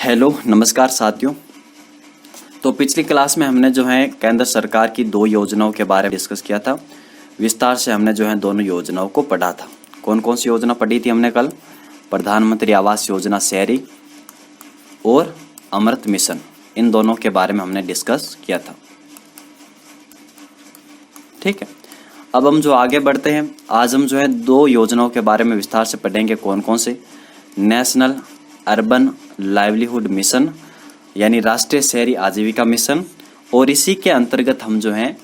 Hello नमस्कार साथियों। तो पिछली क्लास में हमने जो है केंद्र सरकार की दो योजनाओं के बारे में डिस्कस किया था। विस्तार से हमने जो है दोनों योजनाओं को पढ़ा था। कौन कौन सी योजना पढ़ी थी हमने कल? प्रधानमंत्री आवास योजना शहरी और अमृत मिशन, इन दोनों के बारे में हमने डिस्कस किया था। ठीक है, अब हम जो आगे बढ़ते हैं, आज हम जो है दो योजनाओं के बारे में विस्तार से पढ़ेंगे। कौन कौन से? नेशनल अर्बन लाइवलीहुड मिशन यानी राष्ट्रीय शहरी आजीविका मिशन, और इसी के अंतर्गत हम जो है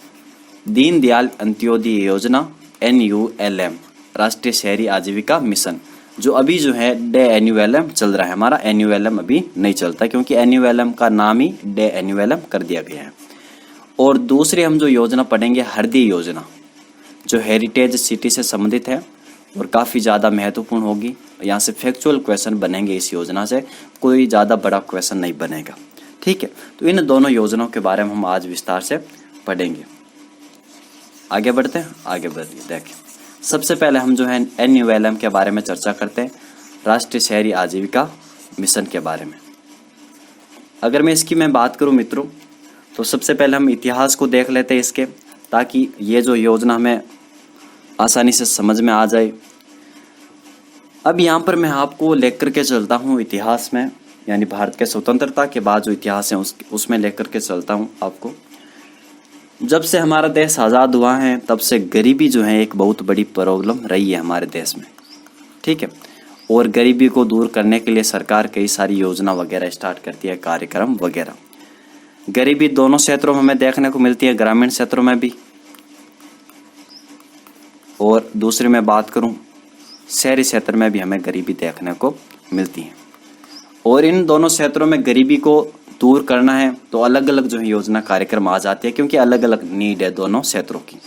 दीनदयाल अंत्योदय योजना NULM राष्ट्रीय शहरी आजीविका मिशन, जो अभी जो है DNULM चल रहा है। हमारा NULM अभी नहीं चलता क्योंकि NULM का नाम ही DNULM कर दिया गया है। और दूसरी हम जो योजना पढ़ेंगे हृदय योजना, जो हेरिटेज सिटी से संबंधित है और काफ़ी ज़्यादा महत्वपूर्ण होगी। यहाँ से फैक्चुअल क्वेश्चन बनेंगे इस योजना से, कोई ज़्यादा बड़ा क्वेश्चन नहीं बनेगा। ठीक है, तो इन दोनों योजनाओं के बारे में हम आज विस्तार से पढ़ेंगे। आगे बढ़ते हैं, आगे बढ़िए। देखें, सबसे पहले हम जो है NULM के बारे में चर्चा करते हैं, राष्ट्रीय शहरी आजीविका मिशन के बारे में। अगर मैं इसकी बात करूँ मित्रों, तो सबसे पहले हम इतिहास को देख लेते हैं इसके, ताकि ये जो योजना हमें आसानी से समझ में आ जाए। अब यहाँ पर मैं आपको लेकर के चलता हूँ इतिहास में, यानी भारत के स्वतंत्रता के बाद जो इतिहास है उसमें लेकर के चलता हूँ आपको। जब से हमारा देश आज़ाद हुआ है तब से गरीबी जो है एक बहुत बड़ी प्रॉब्लम रही है हमारे देश में। ठीक है, और गरीबी को दूर करने के लिए सरकार कई सारी योजना वगैरह स्टार्ट करती है, कार्यक्रम वगैरह। गरीबी दोनों क्षेत्रों में हमें देखने को मिलती है, ग्रामीण क्षेत्रों में भी, और दूसरी मैं बात करूं शहरी क्षेत्र में भी हमें गरीबी देखने को मिलती है। और इन दोनों क्षेत्रों में गरीबी को दूर करना है तो अलग अलग जो है योजना कार्यक्रम आ जाती है, क्योंकि अलग अलग नीड है दोनों क्षेत्रों की।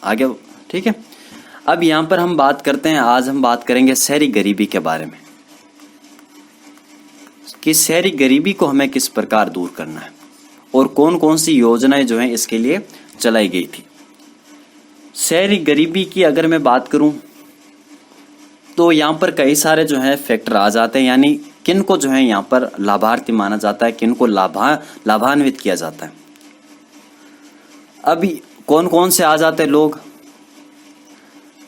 आगे ठीक है, अब यहाँ पर हम बात करते हैं, आज हम बात करेंगे शहरी गरीबी के बारे में, कि शहरी गरीबी को हमें किस प्रकार दूर करना है और कौन कौन सी योजनाएं जो हैं इसके लिए चलाई गई थी। शहरी गरीबी की अगर मैं बात करूं तो यहाँ पर कई सारे जो है फैक्टर आ जाते हैं, यानी किन को जो है यहाँ पर लाभार्थी माना जाता है, किन को लाभान्वित किया जाता है। अभी कौन कौन से आ जाते हैं लोग?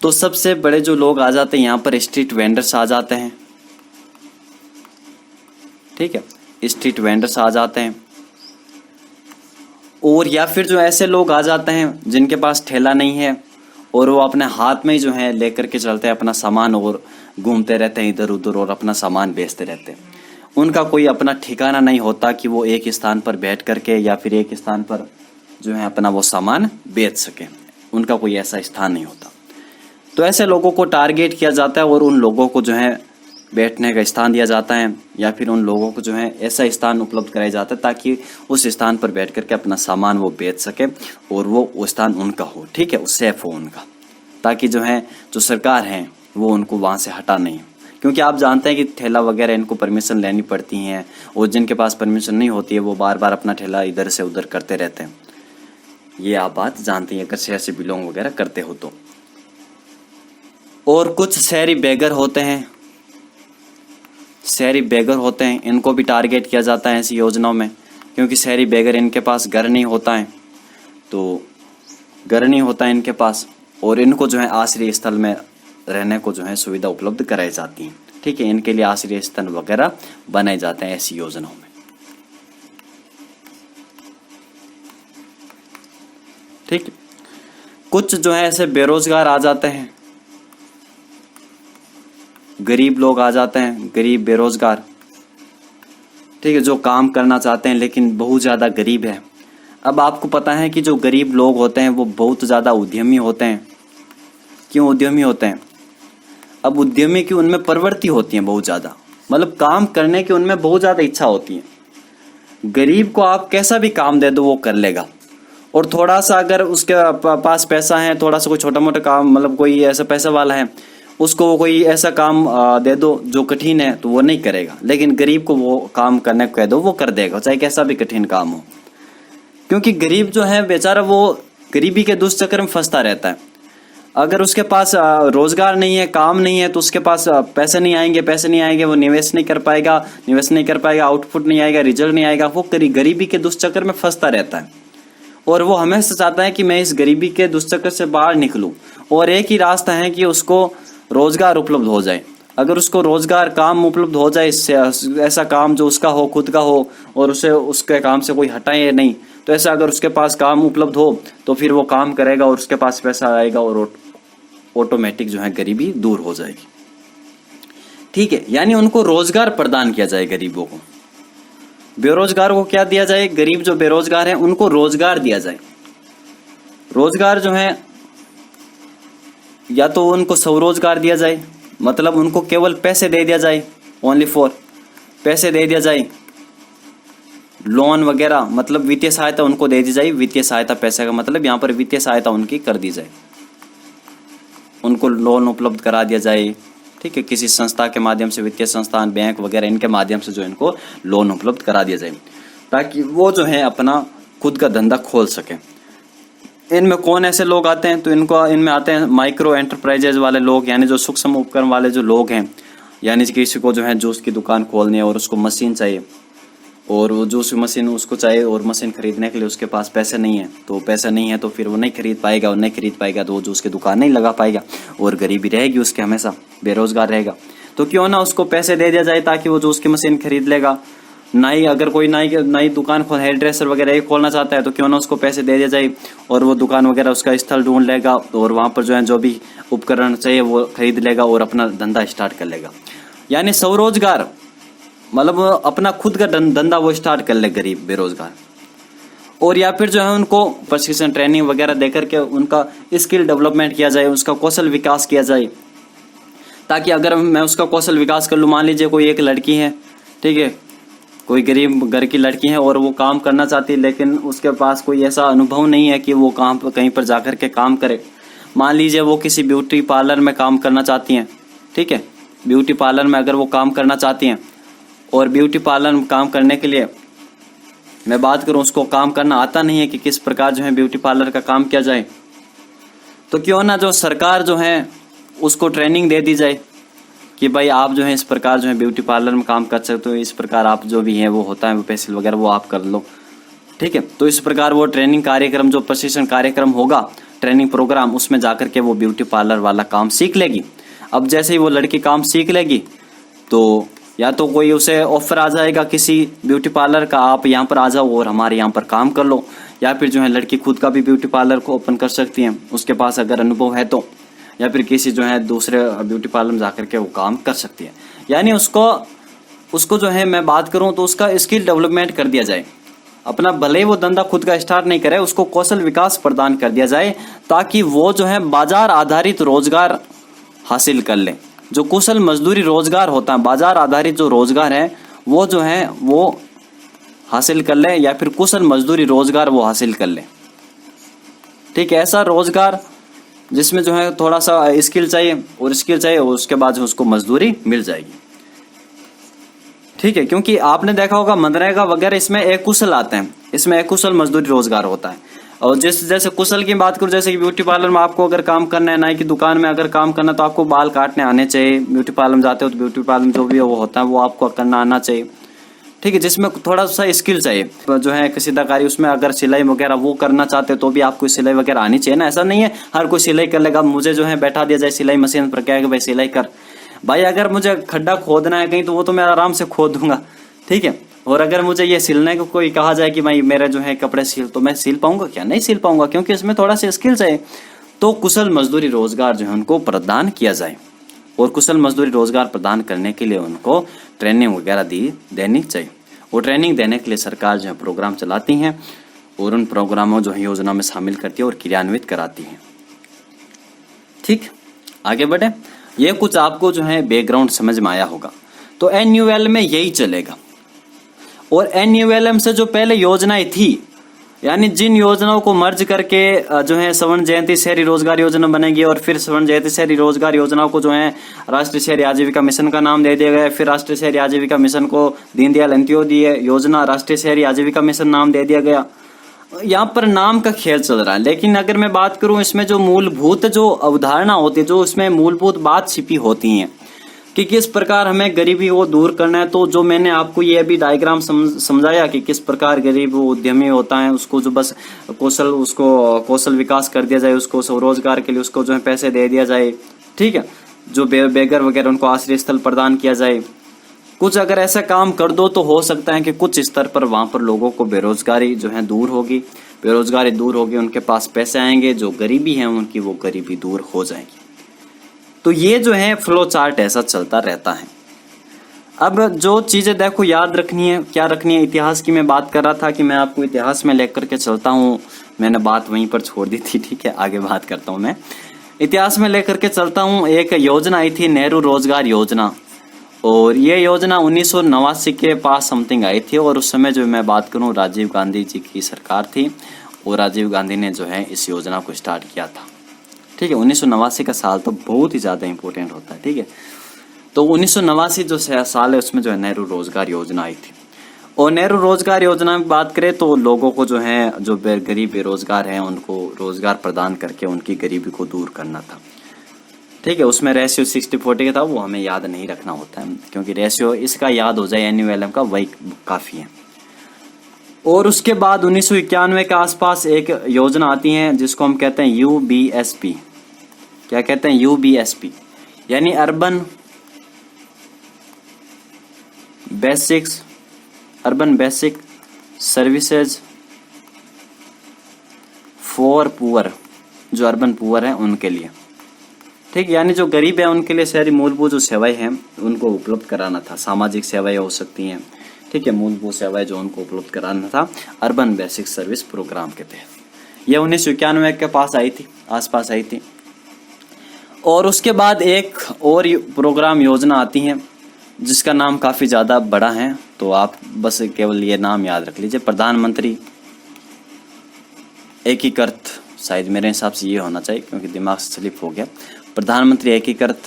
तो सबसे बड़े जो लोग आ जाते हैं यहाँ पर स्ट्रीट वेंडर्स आ जाते हैं। ठीक है, स्ट्रीट वेंडर्स आ जाते हैं, और या फिर जो ऐसे लोग आ जाते हैं जिनके पास ठेला नहीं है और वो अपने हाथ में ही जो है लेकर के चलते हैं अपना सामान और घूमते रहते हैं इधर उधर और अपना सामान बेचते रहते हैं। उनका कोई अपना ठिकाना नहीं होता कि वो एक स्थान पर बैठ करके या फिर एक स्थान पर जो है अपना वो सामान बेच सके, उनका कोई ऐसा स्थान नहीं होता। तो ऐसे लोगों को टारगेट किया जाता है और उन लोगों को जो है बैठने का स्थान दिया जाता है, या फिर उन लोगों को जो है ऐसा स्थान उपलब्ध कराया जाता है ताकि उस स्थान पर बैठ करके अपना सामान वो बेच सके और वो स्थान उनका हो। ठीक है, वो सेफ हो उनका, ताकि जो है जो सरकार है वो उनको वहाँ से हटा नहीं। क्योंकि आप जानते हैं कि ठेला वगैरह इनको परमिशन लेनी पड़ती हैं, और जिनके पास परमिशन नहीं होती है वो बार बार अपना ठेला इधर से उधर करते रहते हैं। ये आप बात जानते हैं अगर शहर से बिलोंग वगैरह करते हो तो। और कुछ शहरी बेगर होते हैं, शहरी बेगर होते हैं, इनको भी टारगेट किया जाता है ऐसी योजनाओं में, क्योंकि शहरी बेगर इनके पास घर नहीं होता है, तो घर नहीं होता है इनके पास, और इनको जो है आश्रय स्थल में रहने को जो है सुविधा उपलब्ध कराई जाती है। ठीक है, इनके लिए आश्रय स्थल वगैरह बनाए जाते हैं ऐसी योजनाओं में। ठीक है, कुछ जो है ऐसे बेरोजगार आ जाते हैं, गरीब लोग आ जाते हैं, गरीब बेरोजगार। ठीक है, जो काम करना चाहते हैं लेकिन बहुत ज़्यादा गरीब है। अब आपको पता है कि जो गरीब लोग होते हैं वो बहुत ज़्यादा उद्यमी होते हैं। क्यों उद्यमी होते हैं? अब उद्यमी की उनमें प्रवृत्ति होती है बहुत ज़्यादा, मतलब काम करने की उनमें बहुत ज़्यादा इच्छा होती है। गरीब को आप कैसा भी काम दे दो वो कर लेगा, और थोड़ा सा अगर उसके पास पैसा है, थोड़ा सा कोई छोटा मोटा काम, मतलब कोई ऐसा पैसा वाला है, उसको कोई ऐसा काम दे दो जो कठिन है तो वो नहीं करेगा। लेकिन गरीब को वो काम करने को कह दो वो कर देगा, चाहे कैसा भी कठिन काम हो। क्योंकि गरीब जो है बेचारा वो गरीबी के दुष्चक्र में फंसता रहता है। अगर उसके पास रोजगार नहीं है, काम नहीं है, तो उसके पास पैसे नहीं आएंगे, वो निवेश नहीं कर पाएगा, आउटपुट नहीं आएगा, रिजल्ट नहीं आएगा, वो गरीबी के दुष्चक्र में फंसता रहता है। और वो हमेशा चाहता है कि मैं इस गरीबी के दुष्चक्र से बाहर निकलूं, और एक ही रास्ता है कि उसको रोजगार उपलब्ध हो जाए। अगर उसको रोजगार, काम उपलब्ध हो जाए, ऐसा काम जो उसका हो, खुद का हो, और उसे उसके काम से कोई हटाए नहीं, तो ऐसा अगर उसके पास काम उपलब्ध हो तो फिर वो काम करेगा और उसके पास पैसा आएगा और ऑटोमेटिक जो है गरीबी दूर हो जाएगी। ठीक है, यानी उनको रोजगार प्रदान किया जाए गरीबों को। बेरोजगार को क्या दिया जाए? गरीब जो बेरोजगार हैं उनको रोजगार दिया जाए। रोजगार जो है, या तो उनको स्वरोजगार दिया जाए, मतलब उनको केवल पैसे दे दिया जाए, ओनली फॉर पैसे दे दिया जाए, लोन वगैरह, मतलब वित्तीय सहायता उनको दे दी जाए। वित्तीय सहायता, पैसे का मतलब यहाँ पर वित्तीय सहायता उनकी कर दी जाए, उनको लोन उपलब्ध करा दिया जाए। ठीक है, किसी संस्था के माध्यम से, वित्तीय संस्थान, बैंक वगैरह, इनके माध्यम से जो इनको लोन उपलब्ध करा दिया जाए, ताकि वो जो है अपना खुद का धंधा खोल सके। इनमें कौन ऐसे लोग आते हैं? तो इनमें आते हैं माइक्रो एंटरप्राइजेज वाले लोग, यानी जो सूक्ष्म उपक्रम वाले जो लोग हैं, यानी किसी को जो है जूस की दुकान खोलनी है और उसको मशीन चाहिए, और वो जूस मशीन उसको चाहिए, और मशीन खरीदने के लिए उसके पास पैसे नहीं है, तो पैसा नहीं है तो फिर वो नहीं खरीद पाएगा, और नहीं खरीद पाएगा तो वो जूस की दुकान नहीं लगा पाएगा, और गरीबी रहेगी उसके, हमेशा बेरोजगार रहेगा। तो क्यों ना उसको पैसे दे दिया जाए ताकि वो जूस की मशीन खरीद लेगा। नाई, अगर कोई नई दुकान खोल, हेयर ड्रेसर वगैरह खोलना चाहता है, तो क्यों ना उसको पैसे दे दिया जाए और वो दुकान वगैरह उसका स्थल ढूंढ लेगा, और वहां पर जो है जो भी उपकरण चाहिए वो खरीद लेगा और अपना धंधा स्टार्ट कर लेगा। यानी स्वरोजगार, मतलब अपना खुद का धंधा वो स्टार्ट कर ले गरीब बेरोजगार। और या फिर जो है उनको प्रशिक्षण, ट्रेनिंग वगैरह देकर के उनका स्किल डेवलपमेंट किया जाए, उसका कौशल विकास किया जाए, ताकि अगर मैं उसका कौशल विकास कर लूँ, मान लीजिए कोई एक लड़की है, ठीक है, कोई गरीब घर की लड़की है और वो काम करना चाहती है, लेकिन उसके पास कोई ऐसा अनुभव नहीं है कि वो कहीं पर जाकर के काम करे। मान लीजिए वो किसी ब्यूटी पार्लर में काम करना चाहती हैं, ठीक है, ब्यूटी पार्लर में अगर वो काम करना चाहती हैं, और ब्यूटी पार्लर में काम करने के लिए मैं बात करूं, उसको काम करना आता नहीं है कि किस प्रकार जो है ब्यूटी पार्लर का काम किया जाए, तो क्यों ना जो सरकार जो है उसको ट्रेनिंग दे दी जाए कि भाई आप जो है इस प्रकार जो है ब्यूटी पार्लर में काम कर सकते हो, इस प्रकार आप जो भी है वो होता है, वो फेशियल वगैरह वो आप कर लो। ठीक है, तो इस प्रकार वो ट्रेनिंग कार्यक्रम, जो प्रशिक्षण कार्यक्रम होगा, ट्रेनिंग प्रोग्राम, उसमें जाकर के वो ब्यूटी पार्लर वाला काम सीख लेगी। अब जैसे ही वो लड़की काम सीख लेगी, तो या तो कोई उसे ऑफर आ जाएगा किसी ब्यूटी पार्लर का, आप यहाँ पर आ जाओ और हमारे यहाँ पर काम कर लो, या फिर जो है लड़की खुद का भी ब्यूटी पार्लर को ओपन कर सकती है, उसके पास अगर अनुभव है तो, या फिर किसी जो है दूसरे ब्यूटी पार्लर में जाकर के वो काम कर सकती है। यानी उसको जो है मैं बात करूं तो उसका स्किल डेवलपमेंट कर दिया जाए, अपना भले ही वो धंधा खुद का स्टार्ट नहीं करे, उसको कौशल विकास प्रदान कर दिया जाए, ताकि वो जो है बाजार आधारित रोजगार हासिल कर ले। जो कुशल मजदूरी रोजगार होता है, बाजार आधारित जो रोजगार है वो जो है वो हासिल कर ले, या फिर कुशल मजदूरी रोजगार वो हासिल कर ले। ठीक है, ऐसा रोजगार जिसमें जो है थोड़ा सा स्किल चाहिए, और उसके बाद उसको मजदूरी मिल जाएगी। ठीक है, क्योंकि आपने देखा होगा मनरेगा वगैरह, इसमें अकुशल आते हैं, इसमें अकुशल मजदूरी रोजगार होता है। और जैसे कुशल की बात करूं, जैसे कि ब्यूटी पार्लर में आपको अगर काम करना है, नाई की दुकान में अगर काम करना है, तो आपको बाल काटने आने चाहिए। ब्यूटी पार्लर में जाते हो तो ब्यूटी पार्लर में जो भी वो होता है वो आपको करना आना चाहिए। ठीक है, जिसमें थोड़ा सा स्किल चाहिए, जो है कसीदाकारी, उसमें अगर सिलाई वगैरह वो करना चाहते हो तो भी आपको सिलाई वगैरह आनी चाहिए ना। ऐसा नहीं है हर कोई सिलाई कर लेगा, मुझे जो है बैठा दिया जाए सिलाई मशीन पर, क्या है कि भाई सिलाई कर, भाई अगर मुझे खड्डा खोदना है कहीं तो वो तो मैं आराम से खोद दूंगा। ठीक है, और अगर मुझे ये सिलने को कोई कहा जाए कि भाई मेरे जो है कपड़े सिल, तो मैं सिल पाऊंगा क्या? नहीं सिल पाऊंगा, क्योंकि इसमें थोड़ा सा स्किल चाहिए। तो कुशल मजदूरी रोजगार जो है उनको प्रदान किया जाए, और कुशल मजदूरी रोजगार प्रदान करने के लिए उनको ट्रेनिंग वगैरह देनी चाहिए। वो ट्रेनिंग देने के लिए सरकार जो है प्रोग्राम चलाती हैं, और उन प्रोग्रामों जो है योजना में शामिल करती है और क्रियान्वित कराती हैं। ठीक, आगे बढ़े। ये कुछ आपको जो है बैकग्राउंड समझ में आया होगा। तो NUL में यही चलेगा, और NULM से जो पहले योजनाएं थी, यानी जिन योजनाओं को मर्ज करके जो है स्वर्ण जयंती शहरी रोजगार योजना बनेगी, और फिर स्वर्ण जयंती शहरी रोजगार योजनाओं को जो है राष्ट्रीय शहरी आजीविका मिशन का नाम दे दिया गया। फिर राष्ट्रीय शहरी आजीविका मिशन को दीनदयाल अंत्योदय योजना राष्ट्रीय शहरी आजीविका मिशन नाम दे दिया गया। यहाँ पर नाम का खेल चल रहा है, लेकिन अगर मैं बात करूं इसमें जो मूलभूत जो अवधारणा होती है, जो इसमें मूलभूत बात छिपी होती है कि किस प्रकार हमें गरीबी को दूर करना है, तो जो मैंने आपको ये अभी डायग्राम समझाया कि किस प्रकार गरीब उद्यमी होता है, उसको जो बस कौशल विकास कर दिया जाए, उसको स्वरोजगार के लिए उसको जो है पैसे दे दिया जाए, ठीक है, जो बेघर वगैरह उनको आश्रय स्थल प्रदान किया जाए। कुछ अगर ऐसा काम कर दो तो हो सकता है कि कुछ स्तर पर वहां पर लोगों को बेरोजगारी जो है दूर होगी, बेरोजगारी दूर होगी, उनके पास पैसे आएंगे, जो गरीबी है उनकी वो गरीबी दूर हो जाएगी। तो ये जो है फ्लो चार्ट ऐसा चलता रहता है। अब जो चीजें देखो याद रखनी है, क्या रखनी है, इतिहास की मैं बात कर रहा था कि मैं आपको इतिहास में लेकर के चलता हूँ, मैंने बात वहीं पर छोड़ दी थी, ठीक है, आगे बात करता हूँ। मैं इतिहास में लेकर के चलता हूँ। एक योजना आई थी नेहरू रोजगार योजना, और ये योजना 1989 के पास समथिंग आई थी, और उस समय जो मैं बात करूं राजीव गांधी जी की सरकार थी, और राजीव गांधी ने जो है इस योजना को स्टार्ट किया था, ठीक है। 1989 का साल तो बहुत ही ज़्यादा इंपॉर्टेंट होता है, ठीक है। तो 1989 जो साल है उसमें जो है नेहरू रोजगार योजना आई थी, और नेहरू रोजगार योजना में बात करें तो लोगों को जो है जो गरीब बेरोजगार हैं उनको रोजगार प्रदान करके उनकी गरीबी को दूर करना था, ठीक है। उसमें रेशियो 60-40 का था, वो हमें याद नहीं रखना होता है, क्योंकि रेशियो इसका याद हो जाए एनयूएलएम का वही काफ़ी है। और उसके बाद 1991 के आसपास एक योजना आती है जिसको हम कहते हैं UBSP। क्या कहते हैं? UBSP, यानी urban basic services for poor, जो अर्बन पुअर है उनके लिए, ठीक, यानी जो गरीब है उनके लिए शहरी मूलभूत जो सेवाएं हैं उनको उपलब्ध कराना था। सामाजिक सेवाएं हो सकती हैं, ठीक है, मूलभूत सेवाएं जो उनको उपलब्ध कराना था अर्बन बेसिक सर्विस प्रोग्राम के तहत। यह 1991 के पास आई थी, आसपास आई थी। और उसके बाद एक और प्रोग्राम योजना आती है जिसका नाम काफ़ी ज़्यादा बड़ा है, तो आप बस केवल ये नाम याद रख लीजिए, प्रधानमंत्री एकीकृत, शायद मेरे हिसाब से ये होना चाहिए क्योंकि दिमाग से स्लिप हो गया, प्रधानमंत्री एकीकृत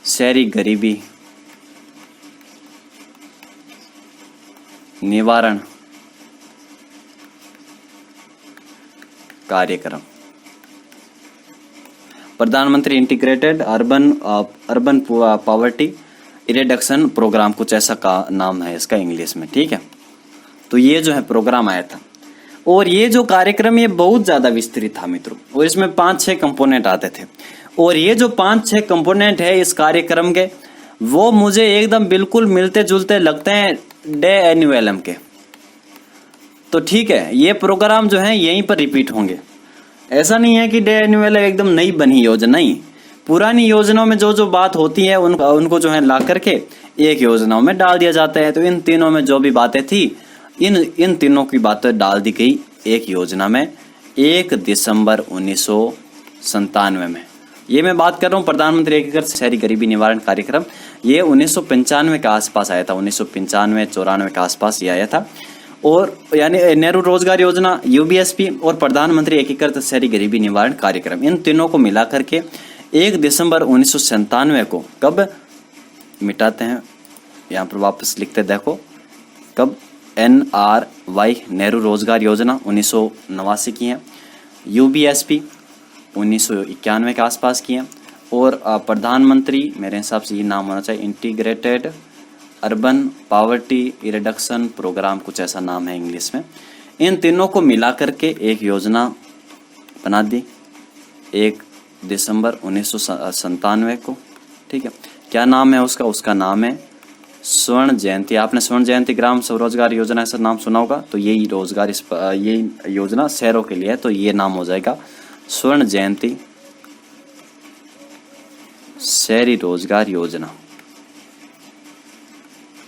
शहरी गरीबी निवारण कार्यक्रम, प्रधानमंत्री integrated urban poverty reduction programme, कुछ ऐसा का नाम है इसका इंग्लिश में, ठीक है। तो ये जो है प्रोग्राम आया था, और ये जो कार्यक्रम ये बहुत ज्यादा विस्तृत था मित्रों, और इसमें 5-6 कंपोनेंट आते थे, और ये जो 5-6 कंपोनेंट है इस कार्यक्रम के, वो मुझे एकदम बिल्कुल मिलते जुलते लगते हैं डे एनयूएलएम के। तो ठीक है, ये प्रोग्राम जो है यहीं पर रिपीट होंगे, ऐसा नहीं है कि डे एनयूएलएम एकदम नई बनी योजना, नहीं, पुरानी योजनाओं में जो जो बात होती है उनको जो है ला करके एक योजनाओं में डाल दिया जाता है। तो इन तीनों में जो भी बातें थी इन तीनों की बातें डाल दी गई एक योजना में 1 दिसंबर 1997 में। ये मैं बात कर रहा हूँ प्रधानमंत्री एकीकृत शहरी गरीबी निवारण कार्यक्रम, ये 1995 के आसपास आया था, 1995-94 के आसपास ये आया था। और यानी नेहरू रोजगार योजना, UBSP और प्रधानमंत्री एकीकृत शहरी गरीबी निवारण कार्यक्रम, इन तीनों को मिला करके 1 दिसंबर 1997 को कब मिटाते हैं, यहाँ पर वापस लिखते देखो कब, NRY नेहरू रोजगार योजना 1989 की है, UBSP 1991 के आसपास की है, और प्रधानमंत्री मेरे हिसाब से ये नाम होना चाहिए integrated urban poverty reduction programme, कुछ ऐसा नाम है इंग्लिश में। इन तीनों को मिला करके एक योजना बना दी 1 दिसंबर 1997 को, ठीक है। क्या नाम है उसका नाम है स्वर्ण जयंती। आपने स्वर्ण जयंती ग्राम स्वरोजगार योजना ऐसा नाम सुना होगा, तो यही रोजगार यही योजना शहरों के लिए है, तो ये नाम हो जाएगा स्वर्ण जयंती शहरी रोजगार योजना,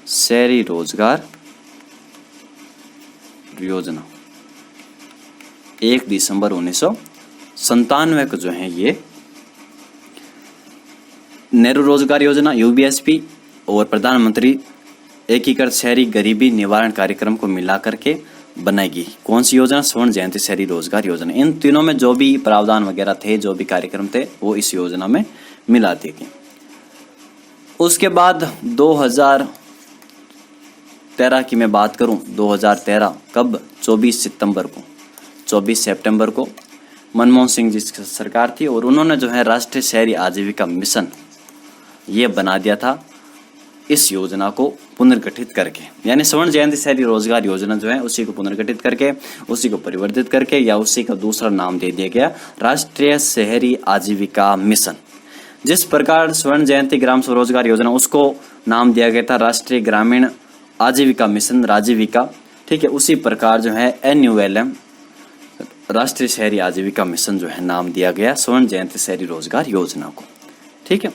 शहरी रोजगार योजना 1 दिसंबर 1997 को जो है ये नेहरू रोजगार योजना, UBSP और प्रधानमंत्री एकीकृत शहरी गरीबी निवारण कार्यक्रम को मिला करके बनाएगी। कौन सी योजना? स्वर्ण जयंती शहरी रोजगार योजना। इन तीनों में जो भी प्रावधान वगैरह थे, जो भी कार्यक्रम थे, वो इस योजना में मिला दिए गए। उसके बाद 2013 की मैं बात करूं, 2013 कब? 24 सितंबर को 24 सितंबर को मनमोहन सिंह जी की सरकार थी और उन्होंने जो है राष्ट्रीय शहरी आजीविका मिशन ये बना दिया था इस योजना को पुनर्गठित करके, यानी स्वर्ण जयंती शहरी रोजगार योजना जो है उसी को पुनर्गठित करके, उसी को परिवर्तित करके या उसी का दूसरा नाम दे दिया गया राष्ट्रीय शहरी आजीविका मिशन। जिस प्रकार स्वर्ण जयंती ग्राम स्वरोजगार योजना उसको नाम दिया गया था राष्ट्रीय ग्रामीण आजीविका मिशन राजीविका, ठीक है, उसी प्रकार जो है NULM राष्ट्रीय शहरी आजीविका मिशन जो है नाम दिया गया स्वर्ण जयंती शहरी रोजगार योजना को, ठीक है।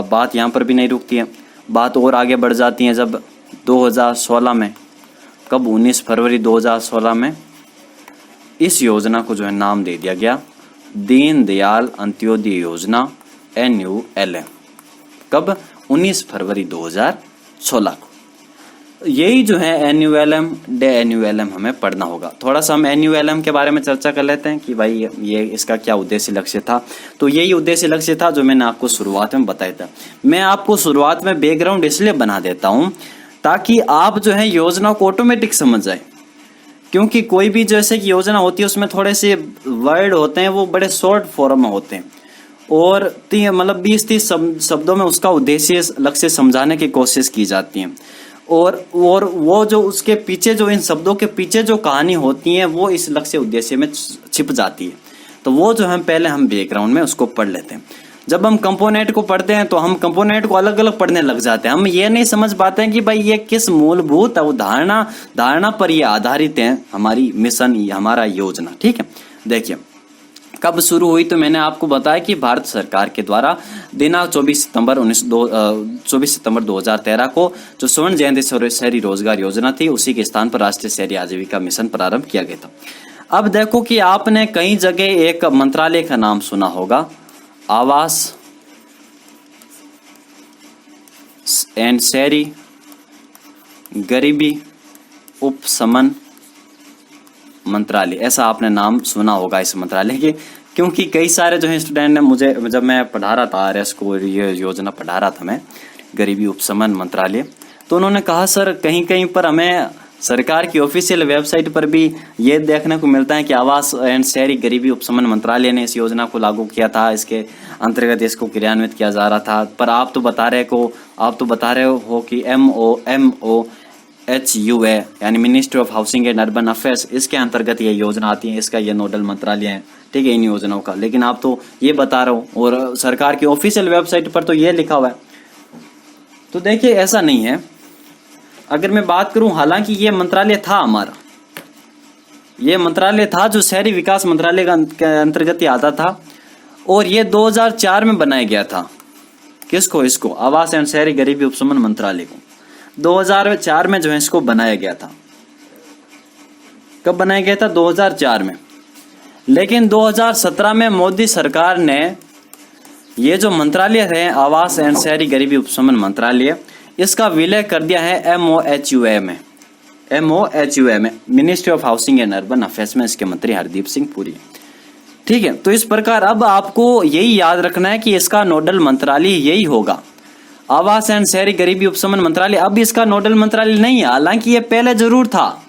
बात यहाँ पर भी नहीं रुकती है, बात और आगे बढ़ जाती है जब 2016 में, कब 19 फरवरी 2016 में इस योजना को जो है नाम दे दिया गया दीनदयाल अंत्योदय योजना NULM, कब 19 फरवरी 2016 को। यही जो है NULM हमें पढ़ना होगा। थोड़ा सा हम NULM के बारे में चर्चा कर लेते हैं कि भाई ये इसका क्या उद्देश्य लक्ष्य था। तो यही उद्देश्य लक्ष्य था जो मैंने आपको शुरुआत में बताया था। मैं आपको शुरुआत में बैकग्राउंड इसलिए बना देता हूं ताकि आप जो है योजना को ऑटोमेटिक समझ जाए, क्योंकि कोई भी जैसे कि योजना होती है उसमें थोड़े से वर्ड होते हैं वो बड़े शॉर्ट फॉर्म में होते हैं और मतलब 20-30 शब्दों में उसका उद्देश्य लक्ष्य समझाने की कोशिश की जाती है और वो जो उसके पीछे जो इन शब्दों के पीछे जो कहानी होती है वो इस लक्ष्य उद्देश्य में छिप जाती है। तो वो जो हम पहले हम बैकग्राउंड में उसको पढ़ लेते हैं। जब हम कंपोनेंट को पढ़ते हैं तो हम कंपोनेंट को अलग अलग पढ़ने लग जाते हैं। हम ये नहीं समझ पाते हैं कि भाई ये किस मूलभूत धारणा पर ये आधारित है हमारी मिशन, हमारा योजना, ठीक है। देखिए कब शुरू हुई तो मैंने आपको बताया कि भारत सरकार के द्वारा दिनांक 24 सितंबर 2013 को जो स्वर्ण जयंती शहरी रोजगार योजना थी उसी के स्थान पर राष्ट्रीय शहरी आजीविका मिशन प्रारंभ किया गया था। अब देखो कि आपने कई जगह एक मंत्रालय का नाम सुना होगा, आवास एंड शहरी गरीबी उपशमन मंत्रालय, ऐसा आपने नाम सुना होगा इस मंत्रालय के। क्योंकि कई सारे जो है स्टूडेंट ने मुझे, जब मैं पढ़ा रहा था RS को, ये योजना पढ़ा रहा था मैं, गरीबी उपशमन मंत्रालय, तो उन्होंने कहा सर कहीं कहीं पर हमें सरकार की ऑफिशियल वेबसाइट पर भी ये देखने को मिलता है कि आवास एंड शहरी गरीबी उपशमन मंत्रालय ने इस योजना को लागू किया था, इसके अंतर्गत इसको क्रियान्वित किया जा रहा था। पर आप तो बता रहे हो कि MOHUA यानी ministry of housing and urban affairs, इसके अंतर्गत ये योजना आती है, इसका ये नोडल मंत्रालय है, ठीक है, इन योजनाओं का। लेकिन आप तो ये बता रहे हो और सरकार की ऑफिशियल वेबसाइट पर तो ये लिखा हुआ है। तो देखिए ऐसा नहीं है। अगर मैं बात करूं, हालांकि ये मंत्रालय था हमारा, ये मंत्रालय था जो शहरी विकास मंत्रालय के अंतर्गत ही आता था और ये 2004 में बनाया गया था। किसको? इसको, आवास एवं शहरी गरीबी उपशमन मंत्रालय को 2004 में जो है इसको बनाया गया था। कब बनाया गया था? 2004 में। लेकिन 2017 में मोदी सरकार ने ये जो मंत्रालय है आवास एवं शहरी गरीबी उपशमन मंत्रालय, इसका विलय कर दिया है MOHUA में, ministry of housing and urban affairs में। इसके मंत्री हरदीप सिंह पुरी, ठीक है। तो इस प्रकार अब आपको यही याद रखना है कि इसका नोडल मंत्रालय यही होगा, आवास एवं शहरी गरीबी उपशमन मंत्रालय। अब इसका नोडल मंत्रालय नहीं है, हालांकि ये पहले जरूर था।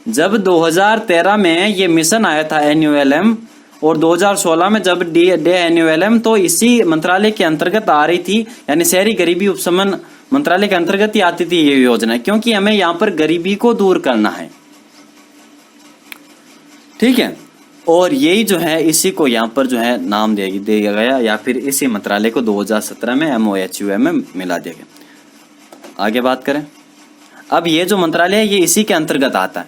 जब 2013 में ये मिशन आया था NULM और 2016 में जब NULM, तो इसी मंत्रालय के अंतर्गत आ रही थी, यानी शहरी गरीबी उपशमन मंत्रालय के अंतर्गत ही आती थी ये योजना, क्योंकि हमें यहाँ पर गरीबी को दूर करना है, ठीक है। और यही जो है इसी को यहाँ पर जो है नाम दिया गया, या फिर इसी मंत्रालय को 2017 में MOHUA में मिला दिया गया। आगे बात करें, अब ये जो मंत्रालय है ये इसी के अंतर्गत आता है,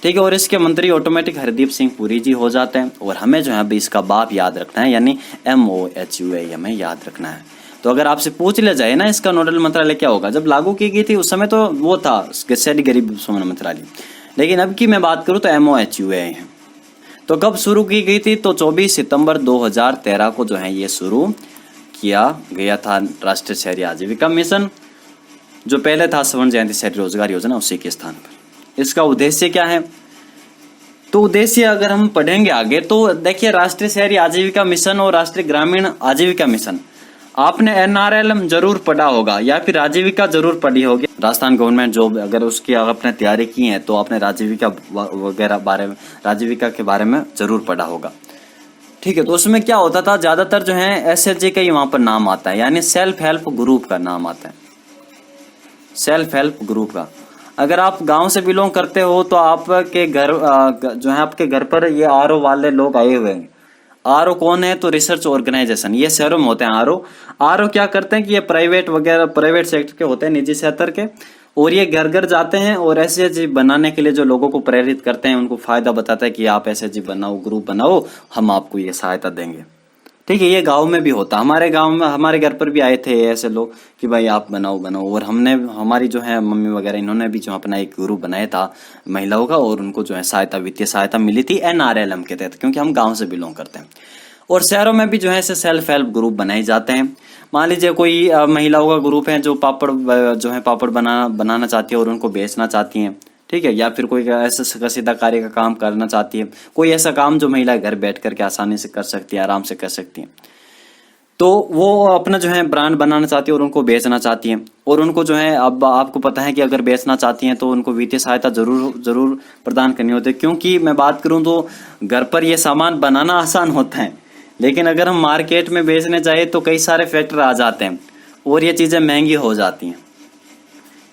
ठीक है। और इसके मंत्री ऑटोमेटिक हरदीप सिंह पुरी जी हो जाते हैं। और हमें जो है अभी इसका बाप याद रखना है, यानी MOHUA हमें याद रखना है। तो अगर आपसे पूछ लिया जाए ना इसका नोडल मंत्रालय क्या होगा, जब लागू की गई थी उस समय तो वो था शहरी गरीबी उपशमन मंत्रालय, लेकिन अब की मैं बात करूं तो MOHUA है। तो कब शुरू की गई थी? तो 24 सितंबर 2013 को जो है ये शुरू किया गया था राष्ट्रीय शहरी आजीविका मिशन, जो पहले था स्वर्ण जयंती शहरी रोजगार योजना, उसी के स्थान पर। इसका उद्देश्य क्या है? तो उद्देश्य अगर हम पढ़ेंगे आगे तो देखिए, राष्ट्रीय शहरी आजीविका मिशन और राष्ट्रीय ग्रामीण आजीविका मिशन आपने एनआरएलएम जरूर पढ़ा होगा या फिर आजीविका जरूर पढ़ी होगी। राजस्थान गवर्नमेंट जॉब अगर उसकी आपने तैयारी की है तो आपने आजीविका वगैरह बारे में, आजीविका के बारे में जरूर पढ़ा होगा। ठीक है, तो उसमें क्या होता था, ज्यादातर जो है एसएचजी का ही वहां पर नाम आता है, यानी सेल्फ हेल्प ग्रुप का नाम आता है, सेल्फ हेल्प ग्रुप का। अगर आप गांव से बिलोंग करते हो तो आपके घर जो है आपके घर पर ये आरओ वाले लोग आए हुए हैं। आरओ कौन है, तो रिसर्च ऑर्गेनाइजेशन, ये शहरों में होते हैं आरओ। आरओ क्या करते हैं कि ये प्राइवेट वगैरह प्राइवेट सेक्टर के होते हैं, निजी सेक्टर के, और ये घर घर जाते हैं और एसएचजी बनाने के लिए जो लोगों को प्रेरित करते हैं, उनको फायदा बताता है कि आप एसएचजी बनाओ, ग्रुप बनाओ, हम आपको ये सहायता देंगे। ठीक है, ये गांव में भी होता, हमारे गांव में हमारे घर पर भी आए थे ऐसे लोग कि भाई आप बनाओ बनाओ, और हमने हमारी जो है मम्मी वगैरह इन्होंने भी जो अपना एक ग्रुप बनाया था महिलाओं का, और उनको जो है सहायता, वित्तीय सहायता मिली थी एनआरएलएम के तहत, क्योंकि हम गांव से बिलोंग करते हैं। और शहरों में भी जो है ऐसे सेल्फ हेल्प ग्रुप बनाए जाते हैं। मान लीजिए कोई महिलाओं का ग्रुप है जो पापड़ जो है पापड़ बनाना चाहती है और उनको बेचना चाहती हैं, ठीक है, या फिर कोई ऐसा कसीदा कार्य का काम करना चाहती है, कोई ऐसा काम जो महिला घर बैठ करके आसानी से कर सकती है, आराम से कर सकती है, तो वो अपना जो है ब्रांड बनाना चाहती है और उनको बेचना चाहती है। और उनको जो है अब आपको पता है कि अगर बेचना चाहती हैं तो उनको वित्तीय सहायता जरूर प्रदान करनी होती है, क्योंकि मैं बात करूं तो घर पर ये सामान बनाना आसान होता है, लेकिन अगर हम मार्केट में बेचने जाए तो कई सारे फैक्टर आ जाते हैं और ये चीजें महंगी हो जाती हैं।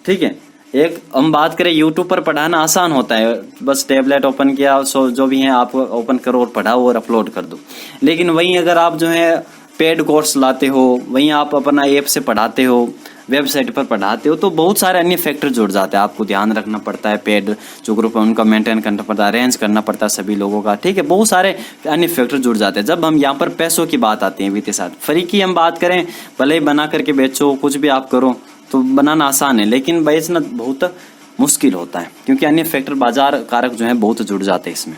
ठीक है, एक हम बात करें यूट्यूब पर पढ़ाना आसान होता है, बस टैबलेट ओपन किया, सो जो भी है आप ओपन करो और पढ़ाओ और अपलोड कर दो। लेकिन वहीं अगर आप जो है पेड कोर्स लाते हो, वहीं आप अपना ऐप से पढ़ाते हो, वेबसाइट पर पढ़ाते हो, तो बहुत सारे अन्य फैक्टर जुड़ जाते हैं। आपको ध्यान रखना पड़ता है, पेड जो ग्रुप है उनका मेंटेन करना पड़ता है, अरेंज करना पड़ता है सभी लोगों का। ठीक है, बहुत सारे अन्य फैक्टर जुड़ जाते हैं। जब हम यहाँ पर पैसों की बात आती है वित्तीय सहायता, फ्री की हम बात करें, भले ही बना करके बेचो, कुछ भी आप करो, तो बनाना आसान है, लेकिन बेचना बहुत मुश्किल होता है, क्योंकि अन्य फैक्टर बाजार कारक जो है बहुत जुड़ जाते हैं इसमें।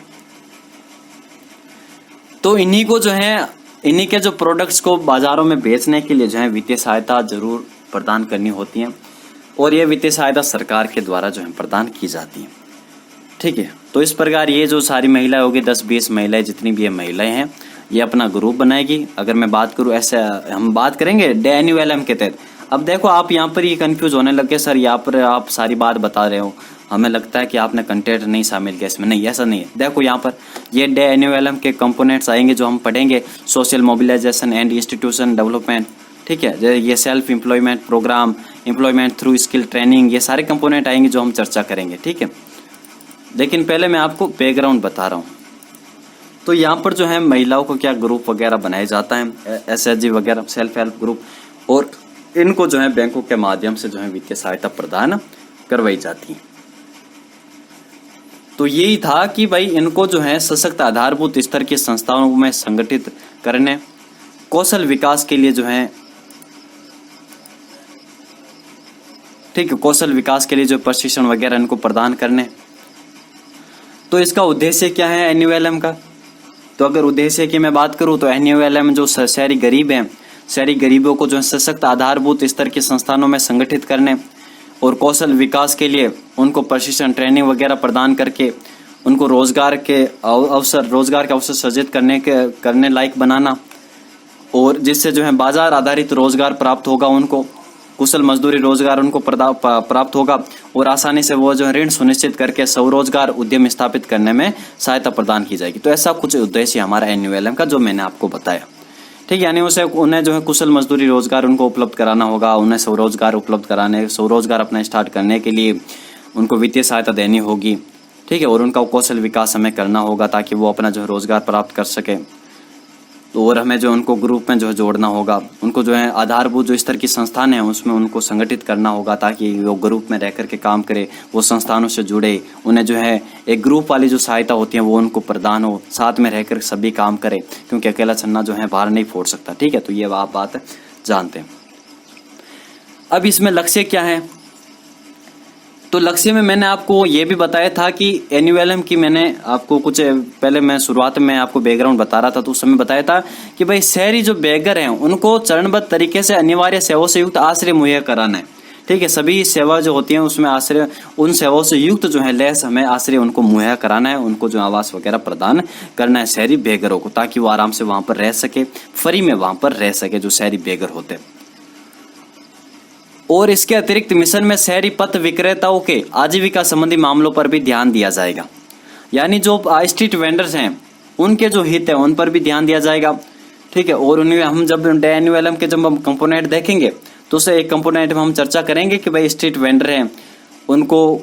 तो इन्हीं को जो है इन्हीं के जो प्रोडक्ट्स को बाजारों में बेचने के लिए जो है वित्तीय सहायता जरूर प्रदान करनी होती है, और ये वित्तीय सहायता सरकार के द्वारा जो है प्रदान की जाती है। ठीक है, तो इस प्रकार ये जो सारी महिलाएं होगी, 10-20 महिलाएं, जितनी भी ये महिलाएं हैं, ये अपना ग्रुप बनाएगी। अगर मैं बात करूं, ऐसे हम बात करेंगे एनयूएलएम के तहत। अब देखो आप यहाँ पर ये कंफ्यूज होने लगे, सर यहाँ पर आप सारी बात बता रहे हो, हमें लगता है कि आपने कंटेंट नहीं शामिल किया इसमें। नहीं, ऐसा नहीं है। देखो यहाँ पर ये एनयूएलएम के कंपोनेंट्स आएंगे जो हम पढ़ेंगे, social mobilisation and institution development, ठीक है, ये self employment programme, employment through skill training, ये सारे कंपोनेंट आएंगे जो हम चर्चा करेंगे। ठीक है, लेकिन पहले मैं आपको बैकग्राउंड बता रहा हूँ। तो यहाँ पर जो है महिलाओं को क्या ग्रुप वगैरह बनाया जाता है, एसएचजी वगैरह, सेल्फ हेल्प ग्रुप, और इनको जो है बैंकों के माध्यम से जो है वित्तीय सहायता प्रदान करवाई जाती है। तो यही था कि भाई इनको जो है सशक्त आधारभूत स्तर की संस्थाओं में संगठित करने, कौशल विकास के लिए जो है, ठीक है, कौशल विकास के लिए जो प्रशिक्षण वगैरह इनको प्रदान करने। तो इसका उद्देश्य क्या है एनयूएलएम का? तो अगर उद्देश्य की मैं बात करूं तो एनयूएलएम जो शहरी गरीब हैं, शहरी गरीबों को जो है सशक्त आधारभूत स्तर के संस्थानों में संगठित करने और कौशल विकास के लिए उनको प्रशिक्षण, ट्रेनिंग वगैरह प्रदान करके उनको रोजगार के अवसर सृजित करने लायक बनाना, और जिससे जो है बाजार आधारित रोजगार प्राप्त होगा उनको, कुशल मजदूरी रोजगार उनको प्राप्त होगा, और आसानी से वो जो है ऋण सुनिश्चित करके स्वरोजगार उद्यम स्थापित करने में सहायता प्रदान की जाएगी। तो ऐसा कुछ उद्देश्य हमारा एनयूएलएम का जो मैंने आपको बताया। ठीक है, यानी उन्हें जो है कुशल मजदूरी रोजगार उनको उपलब्ध कराना होगा, उन्हें स्वरोजगार उपलब्ध कराने, स्वरोजगार अपना स्टार्ट करने के लिए उनको वित्तीय सहायता देनी होगी। ठीक है, और उनका कौशल विकास हमें करना होगा ताकि वो अपना जो है रोजगार प्राप्त कर सके। तो और हमें जो उनको ग्रुप में जो है जोड़ना होगा, उनको जो है आधारभूत जो स्तर की संस्थान है उसमें उनको संगठित करना होगा ताकि वो ग्रुप में रह करके काम करे, वो संस्थानों से जुड़े, उन्हें जो है एक ग्रुप वाली जो सहायता होती है वो उनको प्रदान हो, साथ में रहकर सभी काम करे, क्योंकि अकेला छन्ना जो है बाहर नहीं फोड़ सकता। ठीक है, तो ये आप बात जानते हैं। अब इसमें लक्ष्य क्या है? तो लक्ष्य में मैंने आपको ये भी बताया था कि एनयूएलएम की मैंने आपको कुछ पहले मैं शुरुआत में आपको बैकग्राउंड बता रहा था, तो उस समय बताया था कि भाई शहरी जो बेघर हैं उनको चरणबद्ध तरीके से अनिवार्य सेवाओं से युक्त आश्रय मुहैया कराना है। ठीक है, सभी सेवा जो होती हैं उसमें आश्रय, उन सेवाओं से युक्त जो है लैस हमें आश्रय उनको मुहैया कराना है, उनको जो आवास वगैरह प्रदान करना है शहरी बेघरों को, ताकि वो आराम से वहां पर रह सके, फ्री में वहां पर रह सके जो शहरी बेघर होते हैं। और इसके अतिरिक्त मिशन में शहरी पथ विक्रेताओं के आजीविका संबंधी मामलों पर भी ध्यान दिया जाएगा, यानी जो स्ट्रीट वेंडर्स हैं उनके जो हित है उन पर भी ध्यान दिया जाएगा। ठीक है, और उन्हें हम जब DNULM के जब हम कंपोनेंट देखेंगे तो उसे एक कंपोनेंट में हम चर्चा करेंगे कि भाई स्ट्रीट वेंडर हैं, उनको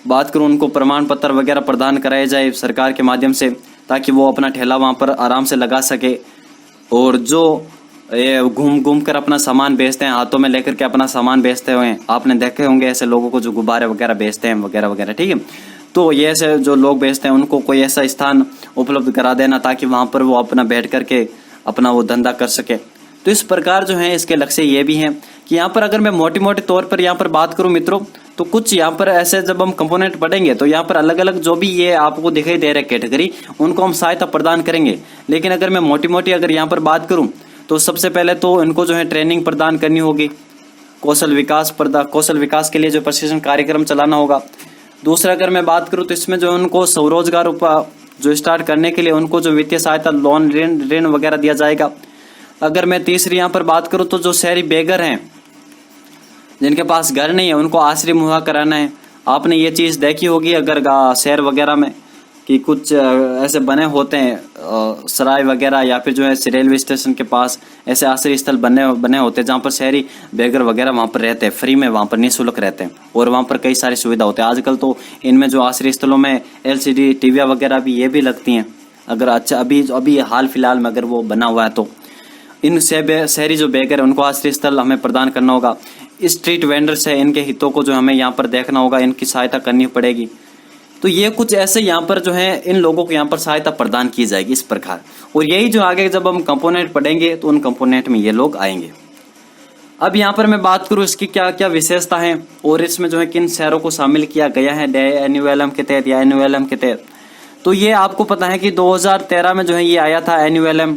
बात करूं, उनको प्रमाण पत्र वगैरह प्रदान कराया जाए सरकार के माध्यम से, ताकि वो अपना ठेला वहां पर आराम से लगा सके। और जो घूम घूम कर अपना सामान बेचते हैं, हाथों में लेकर के अपना सामान बेचते हुए आपने देखे होंगे ऐसे लोगों को जो गुब्बारे वगैरह बेचते हैं वगैरह वगैरह। ठीक है, तो ये ऐसे जो लोग बेचते हैं उनको कोई ऐसा स्थान उपलब्ध करा देना ताकि वहां पर वो अपना बैठ करके अपना वो धंधा कर सके। तो इस प्रकार जो है इसके लक्ष्य ये भी हैं कि यहाँ पर अगर मैं मोटे मोटे तौर पर यहाँ पर बात करूं मित्रों, तो कुछ यहाँ पर ऐसे जब हम कंपोनेंट पढ़ेंगे तो यहाँ पर अलग अलग जो भी ये आपको दिखाई दे रहे कैटेगरी, उनको हम सहायता प्रदान करेंगे। लेकिन अगर मैं मोटी मोटी अगर यहाँ पर बात करूं तो सबसे पहले तो इनको जो है ट्रेनिंग प्रदान करनी होगी, कौशल विकास के लिए जो प्रशिक्षण कार्यक्रम चलाना होगा। दूसरा अगर मैं बात करूं तो इसमें जो उनको स्वरोजगार जो स्टार्ट करने के लिए उनको जो वित्तीय सहायता, लोन, ऋण वगैरह दिया जाएगा। अगर मैं तीसरी यहाँ पर बात करूं तो जो शहरी बेघर हैं जिनके पास घर नहीं है उनको आश्रय मुहैया कराना है। आपने ये चीज़ देखी होगी अगर शहर वगैरह में कि कुछ ऐसे बने होते हैं सराय वगैरह, या फिर जो है रेलवे स्टेशन के पास ऐसे आश्रय स्थल बने होते हैं जहाँ पर शहरी बेघर वगैरह वहाँ पर रहते हैं, फ्री में वहाँ पर निःशुल्क रहते हैं, और वहाँ पर कई सारी सुविधा होती है। आजकल तो इनमें जो आश्रय स्थलों में LCD टीवियाँ वगैरह भी ये भी लगती हैं। अगर अच्छा अभी हाल फिलहाल में अगर वो बना हुआ है तो इन शहरी जो बेघर है उनको आश्रय स्थल हमें प्रदान करना होगा। स्ट्रीट वेंडर्स है, इनके हितों को जो हमें यहाँ पर देखना होगा, इनकी सहायता करनी पड़ेगी। तो ये कुछ ऐसे यहाँ पर जो है इन लोगों को यहाँ पर सहायता प्रदान की जाएगी इस प्रकार। और यही जो आगे जब हम कंपोनेंट पढ़ेंगे तो उन कंपोनेंट में ये लोग आएंगे। अब यहाँ पर मैं बात करूँ इसकी क्या क्या विशेषता है और इसमें जो है किन शहरों को शामिल किया गया है DNULM के तहत या NULM के तहत। तो ये आपको पता है कि 2013 में जो है ये आया था NULM,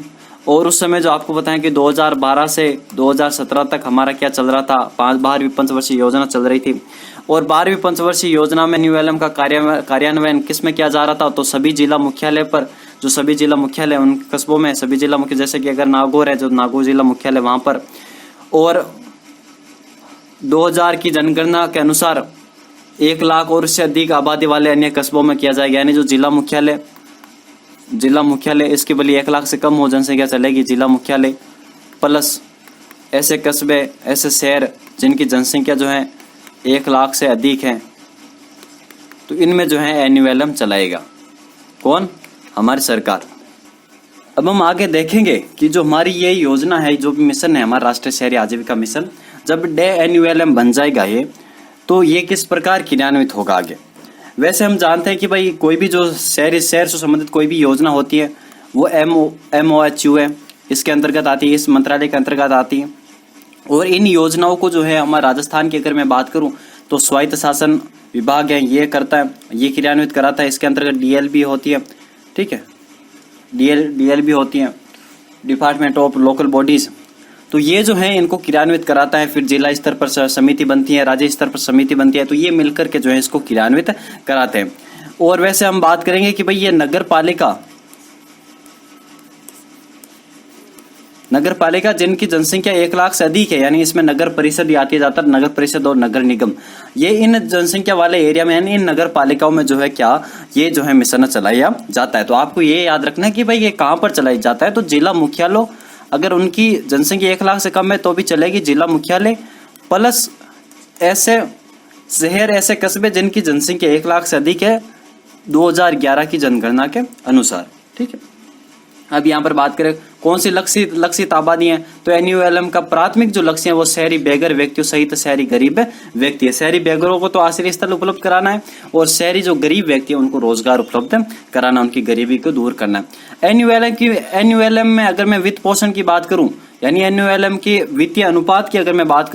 और उस समय जो आपको पता है कि 2012 से 2017 तक हमारा क्या चल रहा था, 12वीं पंचवर्षीय योजना चल रही थी। और 12वीं पंचवर्षीय योजना में NULM का कार्यान्वयन किस में किया जा रहा था, तो सभी जिला मुख्यालय पर, जो सभी जिला मुख्यालय उन कस्बों में सभी जिला मुख्य, जैसे कि अगर नागौर है जो नागौर जिला मुख्यालय वहां पर, और 2000 की जनगणना के अनुसार 1 लाख और उससे अधिक आबादी वाले अन्य कस्बों में किया जाएगा। यानी जो जिला मुख्यालय इसकी बल्कि 1 लाख से कम हो जनसंख्या चलेगी, जिला मुख्यालय प्लस ऐसे कस्बे, ऐसे शहर जिनकी जनसंख्या जो है 1 लाख से अधिक है, तो इनमें जो है NULM चलाएगा। कौन? हमारी सरकार। अब हम आगे देखेंगे कि जो हमारी ये योजना है, जो भी मिशन है हमारा राष्ट्रीय शहरी आजीविका मिशन, जब NULM बन जाएगा ये, तो ये किस प्रकार क्रियान्वित होगा आगे। वैसे हम जानते हैं कि भाई कोई भी जो शहर से संबंधित कोई भी योजना होती है वो MOHU है, इसके अंतर्गत आती है, इस मंत्रालय के अंतर्गत आती है। और इन योजनाओं को जो है हमारे राजस्थान की अगर मैं बात करूं तो स्वायत्त शासन विभाग है, ये करता है, ये क्रियान्वित कराता है। इसके अंतर्गत DL भी होती है, ठीक है, DL भी होती है, डिपार्टमेंट ऑफ लोकल बॉडीज। तो ये जो है इनको क्रियान्वित कराता है। फिर जिला स्तर पर समिति बनती है, राज्य स्तर पर समिति बनती है, तो ये मिलकर के जो है इसको क्रियान्वित कराते हैं। और वैसे हम बात करेंगे कि भाई ये नगर पालिका जिनकी जनसंख्या 1 लाख से अधिक है, यानी इसमें नगर परिषद आती है, जाता नगर परिषद और नगर निगम, ये इन जनसंख्या वाले एरिया में यानी इन नगर पालिकाओं में जो है क्या ये जो है मिशन चलाया जाता है। तो आपको ये याद रखना है कि भाई ये कहाँ पर चलाया जाता है। तो जिला मुख्यालय, अगर उनकी जनसंख्या 1 लाख से कम है तो भी चलेगी, जिला मुख्यालय प्लस ऐसे शहर, ऐसे कस्बे जिनकी जनसंख्या 1 लाख से अधिक है 2011 की जनगणना के अनुसार। ठीक है, अब यहाँ पर बात करें कौन सी लक्षित आबादी है, तो NULM का प्राथमिक जो लक्ष्य है वो शहरी बेघर व्यक्तियों सहित शहरी गरीब व्यक्ति है। शहरी बेघरों को तो आश्रय स्थल उपलब्ध कराना है, और शहरी जो गरीब व्यक्ति है उनको रोजगार उपलब्ध कराना, उनकी गरीबी को दूर करना है। NULM में अगर मैं वित्त पोषण की बात करूं, यानी NULM की वित्तीय अनुपात की अगर मैं बात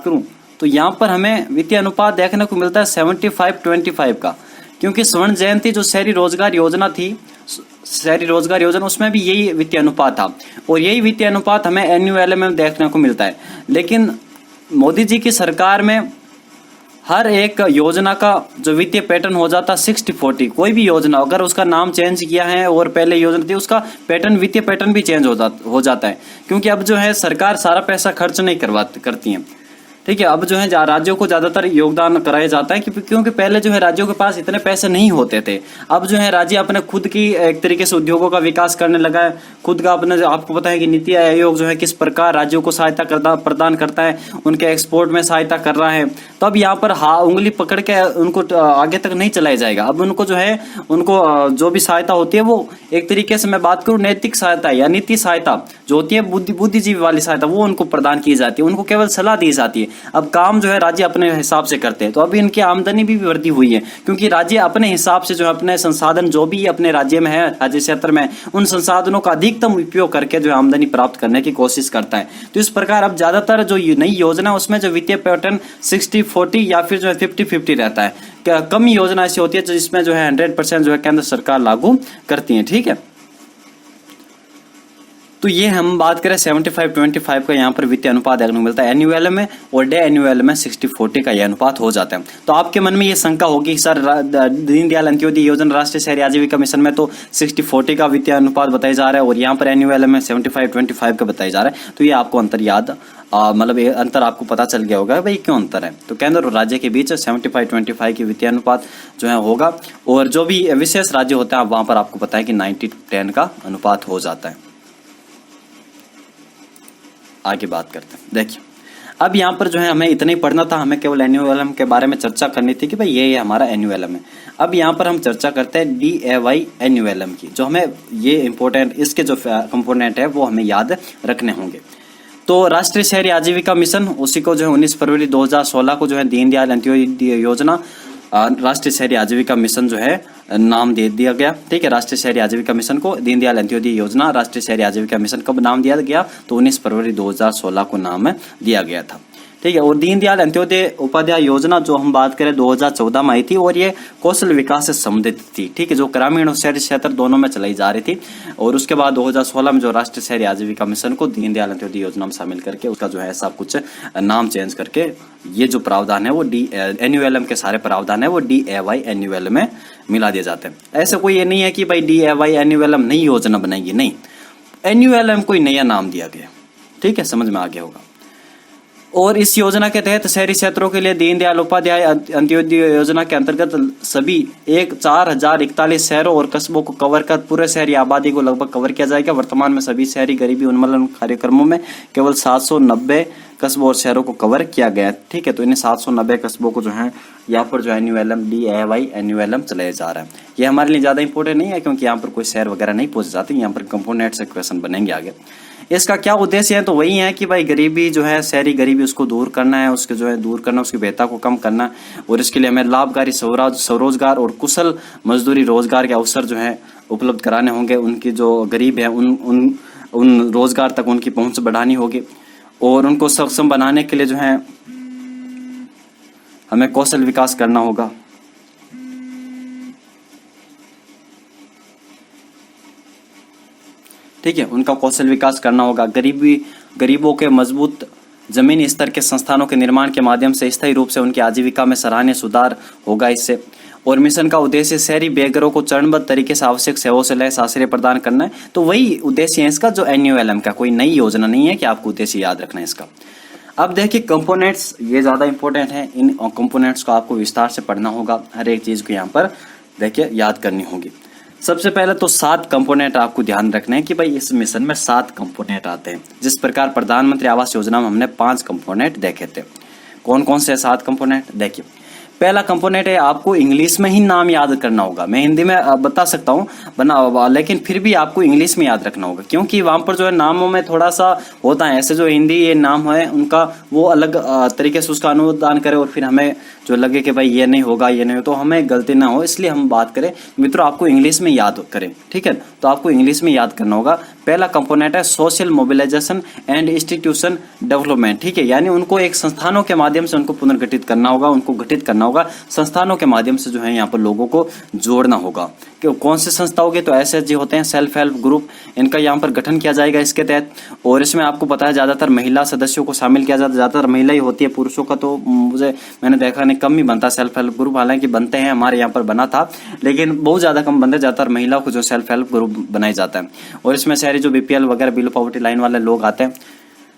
करूं, तो यहाँ पर हमें वित्तीय अनुपात देखने को मिलता है 75-25 का, क्योंकि स्वर्ण जयंती जो शहरी रोजगार योजना थी शहरी रोजगार योजना, उसमें भी यही वित्तीय अनुपात था और यही वित्तीय अनुपात हमें एनयूएलएम में देखने को मिलता है। लेकिन मोदी जी की सरकार में हर एक योजना का जो वित्तीय पैटर्न हो जाता 60-40। कोई भी योजना अगर उसका नाम चेंज किया है और पहले योजना थी, उसका पैटर्न, वित्तीय पैटर्न भी चेंज हो जाता है, क्योंकि अब जो है सरकार सारा पैसा खर्च नहीं करती है। ठीक है, अब जो है राज्यों को ज्यादातर योगदान कराया जाता है, क्योंकि पहले जो है राज्यों के पास इतने पैसे नहीं होते थे। अब जो है राज्य अपने खुद की एक तरीके से उद्योगों का विकास करने लगा है, खुद का अपने, आपको पता है कि नीति आयोग जो है किस प्रकार राज्यों को सहायता प्रदान करता है, उनके एक्सपोर्ट में सहायता कर रहा है। तो अब यहाँ पर उंगली पकड़ के उनको आगे तक नहीं चलाया जाएगा। अब उनको जो है, उनको जो भी सहायता होती है वो एक तरीके से मैं बात करूं नैतिक सहायता या नीति सहायता जो होती है, बुद्धिजीवी वाली सहायता, वो उनको प्रदान की जाती है, उनको केवल सलाह दी जाती है। अब काम जो है राज्य अपने हिसाब से करते हैं। तो अभी इनकी आमदनी भी वृद्धि हुई है, क्योंकि राज्य अपने हिसाब से जो है अपने संसाधन जो भी अपने राज्य में है, राज्य क्षेत्र में, उन संसाधनों का अधिकतम उपयोग करके जो है आमदनी प्राप्त करने की कोशिश करता है। तो इस प्रकार अब ज्यादातर जो नई योजना उसमें जो वित्तीय पैटर्न 60-40 या फिर जो है 50-50 रहता है। कम योजना ऐसी होती है जिसमें जो है 100% जो है केंद्र सरकार लागू करती है। ठीक है, तो ये हम बात करें 75-25 का यहाँ पर वित्तीय अनुपात देखने को मिलता है एनयूएल में, और डे एनयूएल में 60-40 का यह अनुपात हो जाता है। तो आपके मन में ये शंका होगी सर, दीनदयाल अंत्योदय योजना राष्ट्रीय शहरी आजीविका मिशन में तो 60-40 का वित्तीय अनुपात बताया जा रहा है और यहाँ पर एनयूएल में 75-25 का बताया जा रहा है। तो ये आपको अंतर याद मतलब ये अंतर आपको पता चल गया होगा भाई क्यों अंतर है। तो केंद्र और राज्य के बीच 75-25 की वित्तीय अनुपात जो है होगा, और जो भी विशेष राज्य होता है वहां पर आपको पता है कि 90-10 का अनुपात हो जाता है। आगे बात करते हैं। देखिए, अब यहाँ पर जो है हमें इतना ही पढ़ना था, हमें केवल एनयूएलएम के बारे में चर्चा करनी थी कि भाई ये हमारा एनयूएलएम है। अब यहाँ पर हम चर्चा करते हैं डीएवाई एनयूएलएम की, जो हमें ये इंपॉर्टेंट, इसके जो कंपोनेंट है वो हमें याद रखने होंगे। तो राष्ट्रीय शहरी आजीविका मिशन, उसी को जो है 19 फरवरी 2016 को जो है दीनदयाल अंत्योदय योजना राष्ट्रीय शहरी आजीविका मिशन जो है नाम दे दिया गया। ठीक है, राष्ट्रीय शहरी आजीविका मिशन को दीनदयाल अंत्योदय योजना राष्ट्रीय शहरी आजीविका मिशन कब नाम दिया गया? तो 19 फरवरी 2016 को नाम दिया गया था। ठीक है, और दीनदयाल अंत्योदय उपाध्याय योजना जो हम बात करें 2014 में आई थी, और ये कौशल विकास से संबंधित थी। ठीक है, जो ग्रामीण और शहरी क्षेत्र दोनों में चलाई जा रही थी। और उसके बाद 2016 में जो राष्ट्रीय शहरी आजीविका मिशन को दीनदयाल अंत्योदय योजना में शामिल करके उसका जो है सब कुछ नाम चेंज करके ये जो प्रावधान है वो एनयूएलएम के सारे प्रावधान है वो डीएवाई एनयूएलएम में मिला दिए जाते हैं। ऐसे कोई ये नहीं है कि भाई डीएवाई एनयूएलएम नई योजना बनाएगी, नहीं, एनयूएलएम कोई नया नाम दिया गया। ठीक है, समझ में आ गया होगा। और इस योजना के तहत शहरी क्षेत्रों के लिए दीनदयाल उपाध्याय अंत्योदय योजना के अंतर्गत सभी 4041 शहरों और कस्बों को कवर कर पूरे शहरी आबादी को लगभग कवर किया जाएगा। वर्तमान में सभी शहरी गरीबी उन्मूलन कार्यक्रमों में केवल 790 कस्बों और शहरों को कवर किया गया। ठीक है, तो इन्हें 790 कस्बों को जो है यहाँ पर जो एनयूएलएम डीएवाई एनयूएलएम चलाया जा रहा है। ये हमारे लिए ज्यादा इंपॉर्टेंट नहीं है, क्योंकि यहाँ पर कोई शहर वगैरह नहीं पूछे जाते, यहाँ पर कंपोनेंट से क्वेश्चन बनेंगे आगे। इसका क्या उद्देश्य है? तो वही है कि भाई गरीबी जो है, शहरी गरीबी, उसको दूर करना है, उसके जो है दूर करना, उसकी बेहता को कम करना, और इसके लिए हमें लाभकारी स्वरोजगार और कुशल मजदूरी रोजगार के अवसर जो है उपलब्ध कराने होंगे। उनकी जो गरीब है उन रोजगार तक उनकी पहुंच बढ़ानी होगी, और उनको सक्षम बनाने के लिए जो है हमें कौशल विकास करना होगा। ठीक है, उनका कौशल विकास करना होगा। गरीबों के मजबूत जमीनी स्तर के संस्थानों के निर्माण के माध्यम से स्थायी रूप से उनकी आजीविका में सराहनीय सुधार होगा इससे। और मिशन का उद्देश्य शहरी बेघरों को चरणबद्ध तरीके से आवश्यक सेवाओं से लैस आश्रय प्रदान करना है। तो वही उद्देश्य है इसका, जो एनयूएलएम का, कोई नई योजना नहीं है कि आपको उद्देश्य याद रखना है इसका। अब देखिए कंपोनेंट्स, ये ज्यादा इंपॉर्टेंट है। इन कंपोनेंट्स को आपको विस्तार से पढ़ना होगा, हर एक चीज को यहाँ पर देखिए याद करनी होगी। सबसे पहले तो 7 कंपोनेंट आपको ध्यान रखने हैं कि भाई इस मिशन में 7 कंपोनेंट आते हैं। जिस प्रकार प्रधानमंत्री आवास योजना में हमने 5 कंपोनेंट देखे थे। कौन कौन से 7 कंपोनेंट? देखिए, पहला कंपोनेंट है, आपको इंग्लिश में ही नाम याद करना होगा। मैं हिंदी में बता सकता हूँ लेकिन फिर भी आपको इंग्लिश में याद रखना होगा, क्योंकि वहां पर जो है नामों में थोड़ा सा होता है, ऐसे जो हिंदी ये नाम है उनका वो अलग तरीके से उसका अनुदान करे, और फिर हमें जो लगे कि भाई ये नहीं होगा, ये नहीं हो, तो हमें गलती ना हो, इसलिए हम बात करें मित्रों, आपको इंग्लिश में याद करें। ठीक है, तो आपको इंग्लिश में याद करना होगा। पहला कंपोनेंट है social mobilisation and institution development, ठीक है, यानी उनको एक संस्थानों के माध्यम से उनको पुनर्गठित करना होगा, उनको गठित करना होगा, संस्थानों के माध्यम से जो है यहाँ पर लोगों को जोड़ना होगा। कि कौन सी संस्था होगी, तो एसएचजी होते हैं, सेल्फ हेल्प ग्रुप, इनका यहाँ पर गठन किया जाएगा इसके तहत। और इसमें आपको पता है ज्यादातर महिला सदस्यों को शामिल किया जाता है, ज्यादातर महिला ही होती है, पुरुषों का तो मैंने देखा नहीं, कम ही बनता सेल्फ हेल्प ग्रुप, हालांकि बनते हैं, हमारे यहाँ पर बना था, लेकिन बहुत ज्यादा कम बनते, ज्यादातर महिलाओं को जो सेल्फ हेल्प ग्रुप बनाया जाता है। और इसमें शहरी जो बीपीएल वगैरह बिलो पॉवर्टी लाइन वाले लोग आते हैं,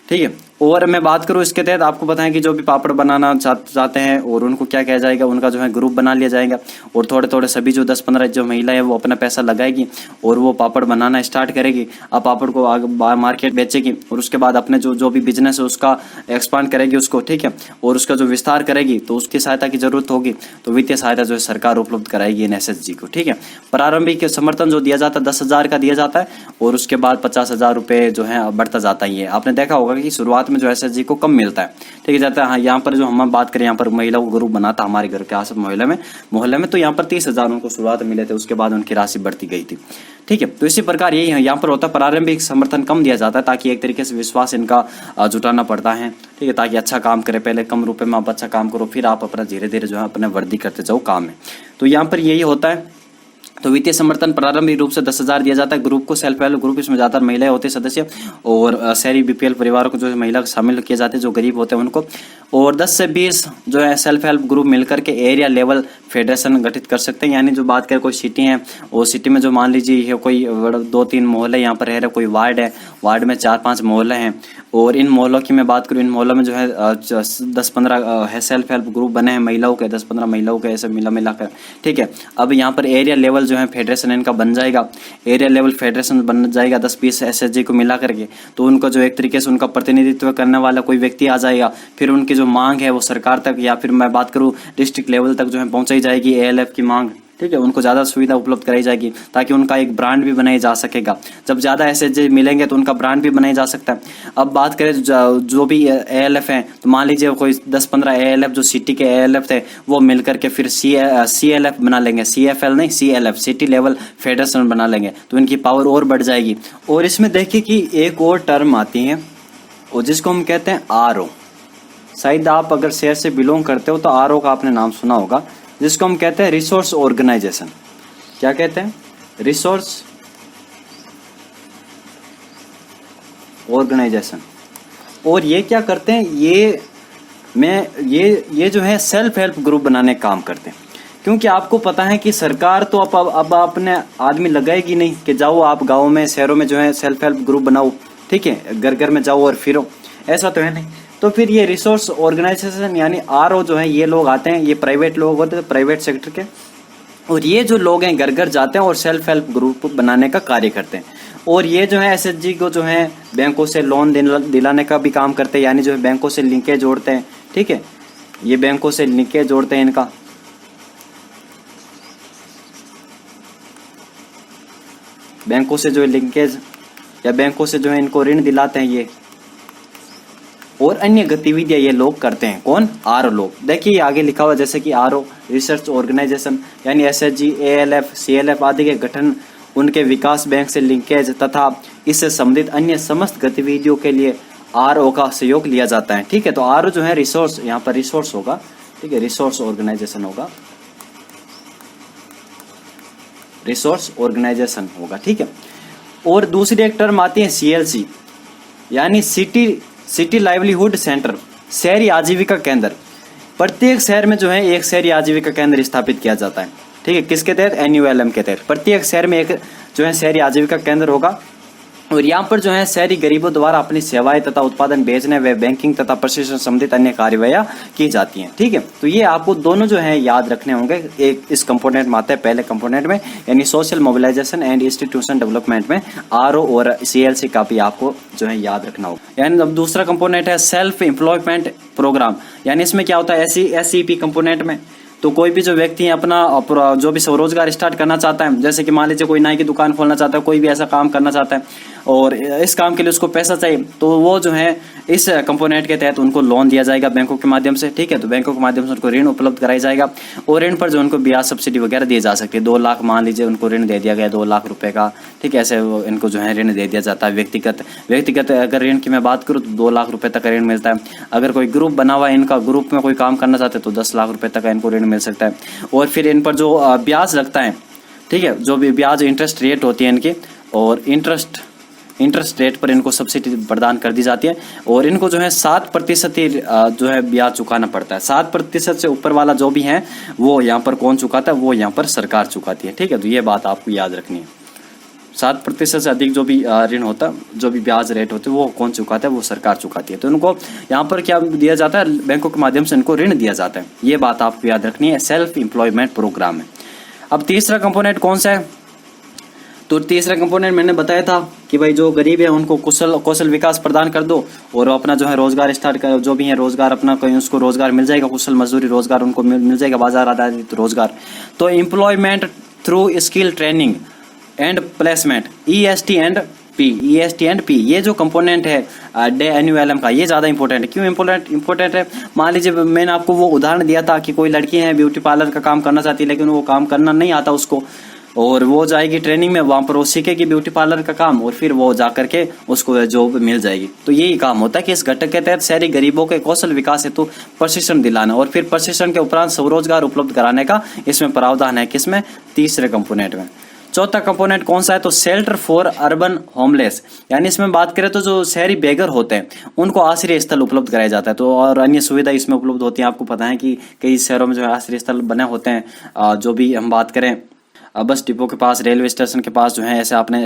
ठीक है। और मैं बात करूं इसके तहत आपको पता है कि जो भी पापड़ बनाना चाहते हैं और उनको क्या किया जाएगा, उनका जो है ग्रुप बना लिया जाएगा और थोड़े थोड़े सभी जो 10-15 जो महिला है वो अपना पैसा लगाएगी और वो पापड़ बनाना स्टार्ट करेगी। अब पापड़ को आगे मार्केट बेचेगी और उसके बाद अपने जो भी बिजनेस है उसका एक्सपांड करेगी उसको, ठीक है, और उसका जो विस्तार करेगी तो उसकी सहायता की जरूरत होगी, तो वित्तीय सहायता जो है सरकार उपलब्ध कराएगी इन एसएचजी को, ठीक है। प्रारंभिक समर्थन जो दिया जाता है 10,000 का दिया जाता है और उसके बाद 50,000 रुपये जो है बढ़ता जाता ही है। आपने देखा होगा कि शुरुआत में जो एसएचजी को कम मिलता है, ठीक है, जाता है। हाँ, यहाँ पर जो हम बात करें, यहाँ पर महिला को ग्रुप बना था हमारे घर के आस मोहल्ले में, तो यहाँ पर 30,000 उनको शुरुआत मिले थे, उसके बाद उनकी राशि बढ़ती गई थी, ठीक है। तो इसी प्रकार यही है, यहाँ पर होता है प्रारंभिक समर्थन कम दिया जाता है ताकि एक तरीके से विश्वास इनका जुटाना पड़ता है, ठीक है, ताकि अच्छा काम करे, पहले कम रुपए में आप अच्छा काम करो, फिर आप अपना धीरे धीरे जो है अपने वृद्धि करते जाओ काम में। तो यहाँ पर यही होता है। तो वित्तीय समर्थन प्रारंभिक रूप से 10,000 दिया जाता है ग्रुप को, सेल्फ हेल्प ग्रुप, इसमें ज्यादातर महिलाएं होती है सदस्य और शहरी बीपीएल परिवारों को जो है महिला शामिल किए जाते हैं, जो गरीब होते हैं उनको। और 10 से 20 जो है सेल्फ हेल्प ग्रुप मिलकर के एरिया लेवल फेडरेशन गठित कर सकते हैं, यानी जो बात करें कोई सिटी है और सिटी में जो मान लीजिए कोई 2-3 मोहल्ले यहाँ पर है, कोई वार्ड है, वार्ड में 4-5 मोहल्ले हैं और इन मोहल्लों की मैं बात करूँ, इन मोहल्लों में जो है 10-15 है सेल्फ हेल्प ग्रुप बने हैं महिलाओं के, 10-15 महिलाओं के ऐसे मिलाकर, ठीक है। अब यहाँ पर एरिया लेवल जो है फेडरेशन इनका बन जाएगा, एरिया लेवल फेडरेशन बन जाएगा 10-20 एसएचजी को मिला करके, तो उनका जो एक तरीके से उनका प्रतिनिधित्व करने वाला कोई व्यक्ति आ जाएगा, फिर उनकी जो मांग है वो सरकार तक या फिर मैं बात करूँ डिस्ट्रिक्ट लेवल तक जो है पहुंचाई जाएगी, एएलएफ की मांग, ठीक है, उनको ज़्यादा सुविधा उपलब्ध कराई जाएगी ताकि उनका एक ब्रांड भी बनाया जा सकेगा। जब ज़्यादा एसएचजी मिलेंगे तो उनका ब्रांड भी बनाया जा सकता है। अब बात करें जो भी एएलएफ हैं, तो मान लीजिए कोई 10-15 एएलएफ जो सिटी के एएलएफ थे वो मिलकर के फिर सीएलएफ बना लेंगे, सीएफएल नहीं सीएलएफ, सिटी लेवल फेडरेशन बना लेंगे, तो इनकी पावर और बढ़ जाएगी। और इसमें देखिए कि एक और टर्म आती है और जिसको हम कहते हैं आरओ। शायद आप अगर शहर से बिलोंग करते हो तो आरओ का आपने नाम सुना होगा, जिसको हम कहते हैं रिसोर्स ऑर्गेनाइजेशन। क्या कहते हैं? Resource organisation. और ये क्या करते हैं, ये जो है सेल्फ हेल्प ग्रुप बनाने का काम करते हैं, क्योंकि आपको पता है कि सरकार तो अब अपने आदमी लगाएगी नहीं कि जाओ आप गाँव में शहरों में जो है सेल्फ हेल्प ग्रुप बनाओ, ठीक है, घर घर में जाओ और फिरो, ऐसा तो है नहीं। तो फिर ये रिसोर्स ऑर्गेनाइजेशन यानी आरओ जो है ये लोग आते हैं, ये प्राइवेट लोग होते हैं प्राइवेट सेक्टर के, और ये जो लोग हैं घर घर जाते हैं और सेल्फ हेल्प ग्रुप बनाने का कार्य करते हैं। और ये जो है एसएचजी को जो है बैंकों से लोन दिलाने का भी काम करते हैं, यानी जो है बैंकों से लिंकेज जोड़ते हैं, ठीक है, ये बैंकों से लिंकेज जोड़ते हैं इनका, बैंकों से जो है लिंकेज या बैंकों से जो है इनको ऋण दिलाते हैं ये, और अन्य गतिविधियां ये लोग करते हैं। कौन? आरओ लोग। देखिए आगे लिखा हुआ जैसे कि आरओ रिसर्च ऑर्गेनाइजेशन यानी एसएचजी, एएलएफ, सीएलएफ आदि के गठन, उनके विकास बैंक से लिंकेज तथा इससे संबंधित अन्य समस्त गतिविधियों के लिए आरओ का सहयोग लिया जाता है, ठीक है। तो आरओ जो है रिसोर्स, यहाँ पर रिसोर्स होगा, ठीक है, रिसोर्स ऑर्गेनाइजेशन होगा, रिसोर्स ऑर्गेनाइजेशन होगा, ठीक है। और दूसरी एक टर्म आती है सीएलसी यानी सिटी लाइवलीहुड सेंटर, शहरी आजीविका केंद्र। प्रत्येक शहर में जो है एक शहरी आजीविका केंद्र स्थापित किया जाता है, ठीक है, किसके तहत? एनयूएलएम के तहत। प्रत्येक शहर में एक जो है शहरी आजीविका केंद्र होगा और यहाँ पर जो है शहरी गरीबों द्वारा अपनी सेवाएं तथा उत्पादन बेचने व बैंकिंग तथा प्रशिक्षण संबंधित अन्य कार्यवाहियां की जाती हैं, ठीक है। तो ये आपको दोनों जो है याद रखने होंगे, एक इस कंपोनेंट में आता है पहले कंपोनेंट में यानी social mobilisation and institution development में आरओ और सीएलसी का भी आपको जो है याद रखना होगा। यानी अब दूसरा कंपोनेंट है सेल्फ एम्प्लॉयमेंट प्रोग्राम, यानी इसमें क्या होता है एसईपी कंपोनेंट में तो कोई भी जो व्यक्ति है अपना जो भी स्वरोजगार स्टार्ट करना चाहता है, जैसे कि मान लीजिए कोई नाई की दुकान खोलना चाहता है, कोई भी ऐसा काम करना चाहता है और इस काम के लिए उसको पैसा चाहिए, तो वो जो है इस कंपोनेंट के तहत उनको लोन दिया जाएगा बैंकों के माध्यम से। ठीक है, तो बैंकों के माध्यम से उनको ऋण उपलब्ध कराया जाएगा और ऋण पर जो उनको ब्याज सब्सिडी वगैरह दी जा सकती है। 2 लाख मान लीजिए उनको ऋण दे दिया गया 2 लाख रुपए का। ठीक है, ऐसे इनको जो है ऋण दे दिया जाता है। व्यक्तिगत अगर ऋण की मैं बात करूँ तो 2 लाख रुपए तक ऋण मिलता है। अगर कोई ग्रुप बना हुआ है, इनका ग्रुप में कोई काम करना चाहते हैं तो 10 लाख रुपए तक इनको ऋण मिल सकता है। और फिर इन पर जो ब्याज लगता है, ठीक है, जो भी ब्याज इंटरेस्ट रेट होती है इनकी, और इंटरेस्ट रेट पर इनको सब्सिडी प्रदान कर दी जाती है और इनको जो है 7% ही जो है ब्याज चुकाना पड़ता है। 7% से ऊपर वाला जो भी है वो यहाँ पर कौन चुकाता है, वो यहाँ पर सरकार चुकाती है। ठीक है, तो ये बात आपको याद रखनी है। 7% से अधिक जो भी ऋण होता है, जो भी ब्याज रेट होते हैं, वो कौन चुकाता है, वो सरकार चुकाती है। तो इनको यहाँ पर क्या दिया जाता है, बैंकों के माध्यम से इनको ऋण दिया जाता है। ये बात आपको याद रखनी है, सेल्फ एम्प्लॉयमेंट प्रोग्राम है। अब तीसरा कंपोनेंट कौन सा है, तो तीसरा कंपोनेंट मैंने बताया था कि भाई जो गरीब है उनको कौशल विकास प्रदान कर दो और अपना जो है रोजगार स्टार्ट कर, जो भी है रोजगार अपना, कहीं उसको रोजगार मिल जाएगा, कुशल मजदूरी रोजगार उनको मिल जाएगा, बाजार आधारित रोजगार। तो employment through skill training and placement, EST and P, ये जो कंपोनेंट है डे एनुअलम का, ये ज्यादा इंपॉर्टेंट है। क्यों इंपॉर्टेंट है, मान लीजिए मैंने आपको वो उदाहरण दिया था कि कोई लड़की है ब्यूटी पार्लर का काम करना चाहती है लेकिन वो काम करना नहीं आता उसको, और वो जाएगी ट्रेनिंग में, वहां पर वो सीखेगी ब्यूटी पार्लर का काम और फिर वो जा करके उसको जॉब मिल जाएगी। तो यही काम होता है कि इस घटक के तहत शहरी गरीबों के कौशल विकास हेतु प्रशिक्षण दिलाना और फिर प्रशिक्षण के उपरांत स्वरोजगार उपलब्ध कराने का इसमें प्रावधान है। किसमें, तीसरे कंपोनेंट में। चौथा कंपोनेंट कौन सा है, तो शेल्टर फॉर अर्बन होमलेस, यानी इसमें बात करें तो जो शहरी बेघर होते हैं उनको आश्रय स्थल उपलब्ध कराया जाता है। तो और अन्य सुविधा इसमें उपलब्ध होती है। आपको पता है कि कई शहरों में जो आश्रय स्थल बने होते हैं। जो भी हम बात करें बस डिपो के पास, रेलवे स्टेशन के पास जो है ऐसे आपने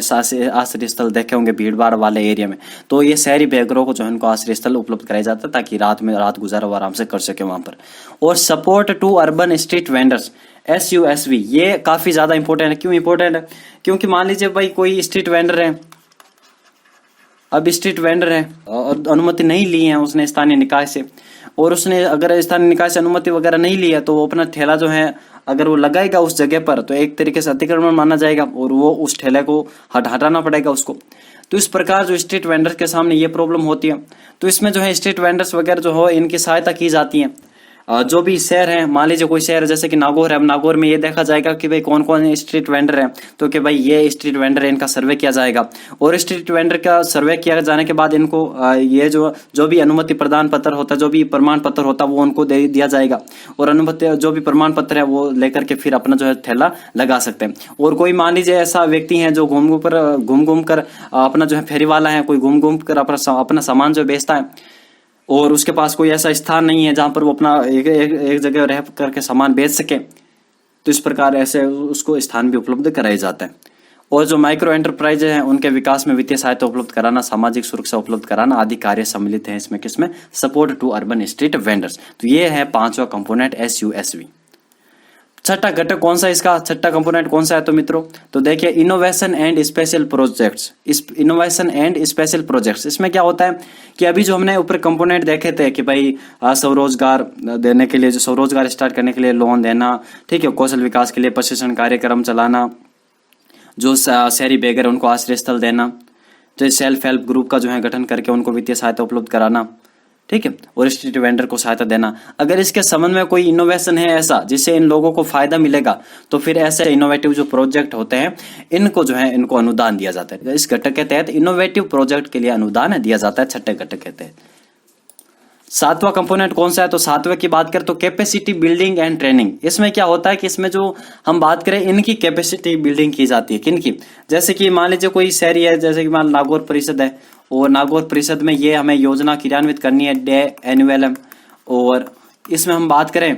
आश्रय स्थल देखे होंगे भीड़ भाड़ वाले एरिया में। तो ये शहरी बेघरों को जो है उनको आश्रय स्थल उपलब्ध कराया जाता है ताकि रात गुजारा वो आराम से कर सके वहां पर। और support to urban street vendors, SUSV, ये काफी ज्यादा इंपॉर्टेंट है। क्यों इंपॉर्टेंट है, क्योंकि मान लीजिए भाई कोई स्ट्रीट वेंडर है, अब स्ट्रीट वेंडर है और अनुमति नहीं ली है उसने स्थानीय निकाय से, और उसने अगर स्थानीय निकाय से अनुमति वगैरह नहीं ली है तो वो अपना ठेला जो है अगर वो लगाएगा उस जगह पर तो एक तरीके से अतिक्रमण माना जाएगा और वो उस ठेले को हटाना पड़ेगा उसको। तो इस प्रकार जो स्ट्रीट वेंडर्स के सामने ये प्रॉब्लम होती है। तो इसमें जो है स्ट्रीट वेंडर्स वगैरह जो हो इनकी सहायता की जाती है। जो भी शहर है, मान लीजिए कोई शहर जैसे कि नागौर है, अब नागौर में ये देखा जाएगा कि भाई कौन कौन स्ट्रीट वेंडर है, तो कि भाई ये स्ट्रीट वेंडर है, इनका सर्वे किया जाएगा और स्ट्रीट वेंडर का सर्वे किया जाने के बाद इनको ये जो भी अनुमति प्रदान पत्र होता है, जो भी प्रमाण पत्र होता है वो उनको दे दिया जाएगा और अनुमति जो भी प्रमाण पत्र है वो लेकर के फिर अपना जो है ठेला लगा सकते हैं। और कोई मान लीजिए ऐसा व्यक्ति है जो घूम घूम कर अपना जो है फेरी वाला है, कोई घूम घूम कर अपना सामान जो बेचता है और उसके पास कोई ऐसा स्थान नहीं है जहां पर वो अपना एक जगह रह करके सामान बेच सके, तो इस प्रकार ऐसे उसको स्थान भी उपलब्ध कराया जाता है। और जो माइक्रो एंटरप्राइज हैं उनके विकास में वित्तीय सहायता उपलब्ध कराना, सामाजिक सुरक्षा उपलब्ध कराना आदि कार्य सम्मिलित हैं इसमें। किसमें, support to urban street vendors. तो ये है 5वां कंपोनेंट SUSV। छठा घटक कौन सा, इसका छठा कंपोनेंट कौन सा है, तो मित्रों तो देखिए इनोवेशन एंड स्पेशल प्रोजेक्ट्स। इस इनोवेशन एंड स्पेशल प्रोजेक्ट्स, इसमें क्या होता है कि अभी जो हमने ऊपर कंपोनेंट देखे थे कि भाई स्वरोजगार देने के लिए, जो स्वरोजगार स्टार्ट करने के लिए लोन देना, ठीक है, कौशल विकास के लिए प्रशिक्षण कार्यक्रम चलाना, जो शहरी बेघर उनको आश्रय स्थल देना, तो सेल्फ हेल्प ग्रुप का जो है गठन करके उनको वित्तीय सहायता उपलब्ध कराना, ठीक है, और स्ट्रीट वेंडर को सहायता देना। अगर इसके संबंध में कोई इनोवेशन है ऐसा जिससे इन लोगों को फायदा मिलेगा तो फिर ऐसे इनोवेटिव जो प्रोजेक्ट होते हैं इनको जो है इनको अनुदान दिया जाता है। इस घटक के तहत इनोवेटिव प्रोजेक्ट के लिए अनुदान दिया जाता है, छठे घटक के तहत। 7वां कंपोनेंट कौन सा है, तो 7वें की बात करें तो कैपेसिटी बिल्डिंग एंड ट्रेनिंग। इसमें क्या होता है कि इसमें जो हम बात करें इनकी कैपेसिटी बिल्डिंग की जाती है। किनकी, जैसे कि मान लीजिए कोई शहरी है, जैसे कि मान नागौर परिषद है और नागौर परिषद में ये हमें योजना क्रियान्वित करनी है डे एनुअलम, और इसमें हम बात करें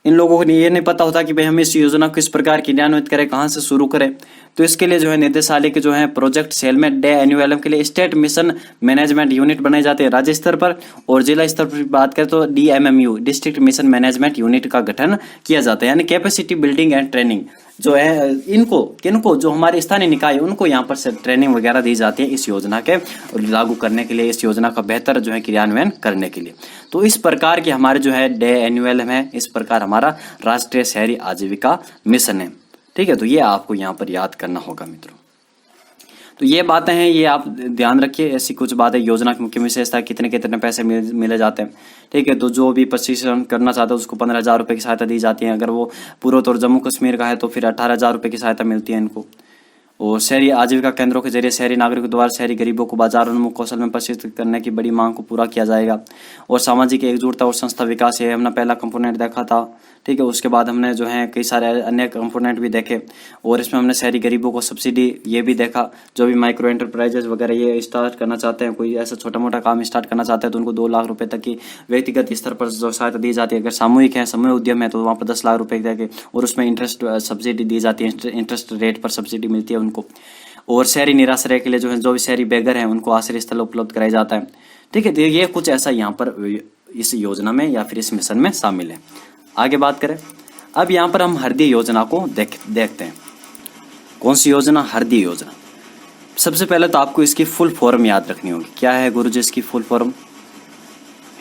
इन लोगों को ये नहीं पता होता कि भाई हम इस योजना को किस प्रकार क्रियान्वित करें, कहाँ से शुरू करें। तो इसके लिए जो है निदेशालय के जो है प्रोजेक्ट सेल में डे एनुअलम के लिए स्टेट मिशन मैनेजमेंट यूनिट बनाए जाते हैं राज्य स्तर पर, और जिला स्तर पर बात करें तो DMMU district mission management unit का गठन किया जाता है। यानी कैपेसिटी बिल्डिंग एंड ट्रेनिंग, जो है इनको किनको जो हमारे स्थानीय निकाय उनको यहाँ पर से ट्रेनिंग वगैरह दी जाती है इस योजना के लागू करने के लिए, इस योजना का बेहतर जो है क्रियान्वयन करने के लिए। तो इस प्रकार के हमारे जो है डे एनुअल है, इस प्रकार हमारा राष्ट्रीय शहरी आजीविका मिशन है। ठीक है, तो ये आपको यहाँ पर याद करना होगा मित्रों। तो ये बातें हैं, ये आप ध्यान रखिए। ऐसी कुछ बातें, योजना की मुख्य विशेषता, कितने कितने पैसे मिले जाते हैं। ठीक है, तो जो भी प्रशिक्षण करना चाहता है उसको 15,000 रुपये की सहायता दी जाती है। अगर वो पूर्वोत्तर जम्मू कश्मीर का है तो फिर 18,000 रुपये की सहायता मिलती है इनको। और शहरी आजीविका केंद्रों के जरिए शहरी नागरिकों द्वारा शहरी गरीबों को बाजार उन्मुख कौशल में प्रशिक्षित करने की बड़ी मांग को पूरा किया जाएगा। और सामाजिक एकजुटता और संस्था विकास, ये हमने पहला कंपोनेंट देखा था। ठीक है, उसके बाद हमने जो है कई सारे अन्य कंपोनेंट भी देखे और इसमें हमने शहरी गरीबों को सब्सिडी ये भी देखा। जो भी माइक्रो एंटरप्राइजेज वगैरह ये स्टार्ट करना चाहते हैं, कोई ऐसा छोटा मोटा काम स्टार्ट करना चाहते हैं तो उनको 2 लाख रुपए तक की व्यक्तिगत स्तर पर जो सहायता दी जाती है। अगर सामूहिक है, समूह उद्यम है तो वहाँ पर 10 लाख रुपए देके और उसमें इंटरेस्ट सब्सिडी दी जाती है, इंटरेस्ट रेट पर सब्सिडी मिलती है उनको। और शहरी निराश्रय के लिए जो है जो भी शहरी बेघर हैं उनको आश्रय स्थल उपलब्ध कराया जाता है। ठीक है, तो ये कुछ ऐसा यहाँ पर इस योजना में या फिर इस मिशन में शामिल है। आगे बात करें, अब यहाँ पर हम हरदी योजना को देखते हैं। कौन सी योजना? हरदी योजना। सबसे पहले तो आपको इसकी फुल फॉर्म याद रखनी होगी। क्या है गुरुजी इसकी full form?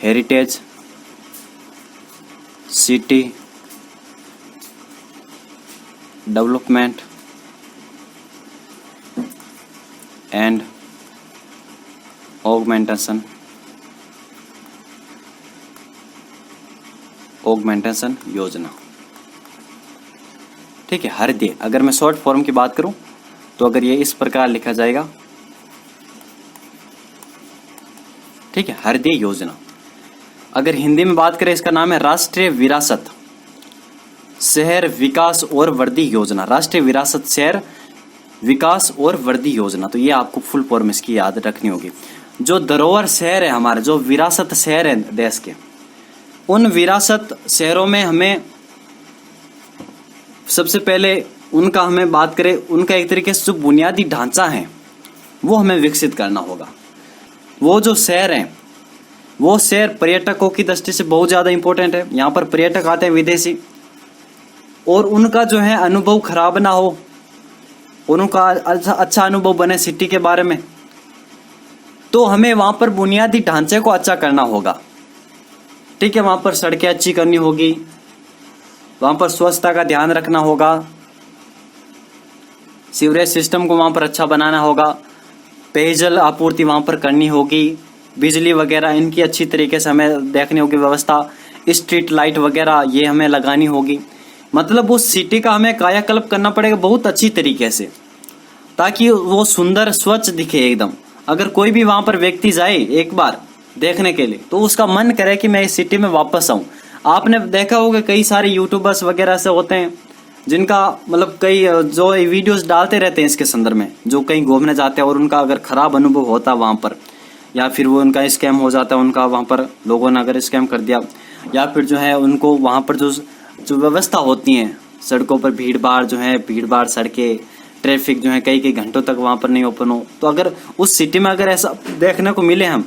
Heritage city development and augmentation योजना। ठीक है, हरदी। अगर मैं शॉर्ट फॉर्म की बात करूं तो अगर ये इस प्रकार लिखा जाएगा, ठीक है, हरदी योजना। अगर हिंदी में बात करें इसका नाम है राष्ट्रीय विरासत शहर विकास और वृद्धि योजना। राष्ट्रीय विरासत शहर विकास और वृद्धि योजना। तो ये आपको फुल फॉर्म इसकी याद रखनी होगी। जो धरोहर शहर है हमारे, जो विरासत शहर है देश के, उन विरासत शहरों में हमें सबसे पहले उनका हमें बात करें, उनका एक तरीके से जो बुनियादी ढांचा है वो हमें विकसित करना होगा। वो जो शहर हैं, वो शहर पर्यटकों की दृष्टि से बहुत ज़्यादा इंपॉर्टेंट है। यहाँ पर पर्यटक आते हैं विदेशी, और उनका जो है अनुभव खराब ना हो, उनका अच्छा अनुभव बने सिटी के बारे में, तो हमें वहाँ पर बुनियादी ढांचे को अच्छा करना होगा। ठीक है, वहाँ पर सड़कें अच्छी करनी होगी, वहाँ पर स्वच्छता का ध्यान रखना होगा, सीवरेज सिस्टम को वहाँ पर अच्छा बनाना होगा, पेयजल आपूर्ति वहाँ पर करनी होगी, बिजली वगैरह इनकी अच्छी तरीके से हमें देखनी होगी व्यवस्था, स्ट्रीट लाइट वगैरह ये हमें लगानी होगी। मतलब उस सिटी का हमें कायाकल्प करना पड़ेगा बहुत अच्छी तरीके से, ताकि वो सुंदर स्वच्छ दिखे एकदम। अगर कोई भी वहाँ पर व्यक्ति जाए एक बार देखने के लिए तो उसका मन करे कि मैं इस सिटी में वापस आऊँ। आपने देखा होगा कई सारे यूट्यूबर्स वगैरह से होते हैं जिनका मतलब कई जो वीडियोस डालते रहते हैं इसके संदर्भ में, जो कहीं घूमने जाते हैं और उनका अगर खराब अनुभव होता वहाँ पर, या फिर वो उनका स्कैम हो जाता है, उनका वहाँ पर लोगों ने अगर स्कैम कर दिया, या फिर जो है उनको वहाँ पर जो व्यवस्था होती है सड़कों पर, भीड़ भाड़ सड़कें, ट्रैफिक जो है कई घंटों तक वहाँ पर नहीं ओपन हो, तो अगर उस सिटी में अगर ऐसा देखने को मिले हम,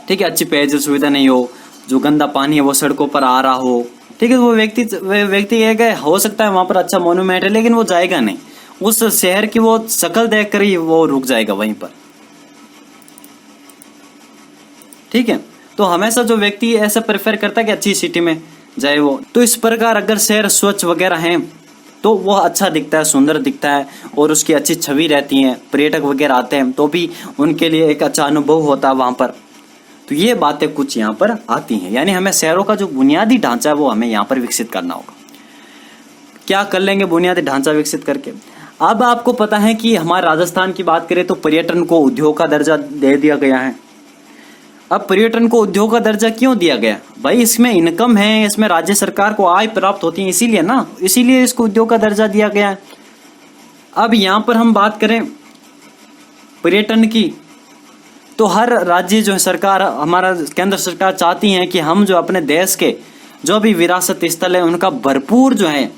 ठीक है, अच्छी पेयजल सुविधा नहीं हो, जो गंदा पानी है वो सड़कों पर आ रहा हो, ठीक है, वो व्यक्ति ये हो सकता है वहाँ पर अच्छा मोन्यूमेंट है लेकिन वो जाएगा नहीं, उस शहर की वो शक्ल देख कर ही वो रुक जाएगा वहीं पर। ठीक है, तो हमेशा जो व्यक्ति ऐसा प्रेफर करता है कि अच्छी सिटी में जाए वो, तो इस प्रकार अगर शहर स्वच्छ वगैरह है तो वो अच्छा दिखता है, सुंदर दिखता है और उसकी अच्छी छवि रहती है, पर्यटक वगैरह आते हैं तो भी उनके लिए एक अच्छा अनुभव होता है वहाँ पर। तो ये बातें कुछ यहाँ पर आती हैं, यानी हमें शहरों का जो बुनियादी ढांचा है वो हमें यहाँ पर विकसित करना होगा। क्या कर लेंगे बुनियादी ढांचा विकसित करके? अब आपको पता है कि हमारे राजस्थान की बात करें तो पर्यटन को उद्योग का दर्जा दे दिया गया है। अब पर्यटन को उद्योग का दर्जा क्यों दिया गया? भाई इसमें इनकम है, इसमें राज्य सरकार को आय प्राप्त होती है, इसीलिए ना, इसीलिए इसको उद्योग का दर्जा दिया गया है। अब यहाँ पर हम बात करें पर्यटन की, तो हर राज्य जो है सरकार, हमारा केंद्र सरकार चाहती है कि हम जो अपने देश के जो भी विरासत स्थल है उनका भरपूर जो है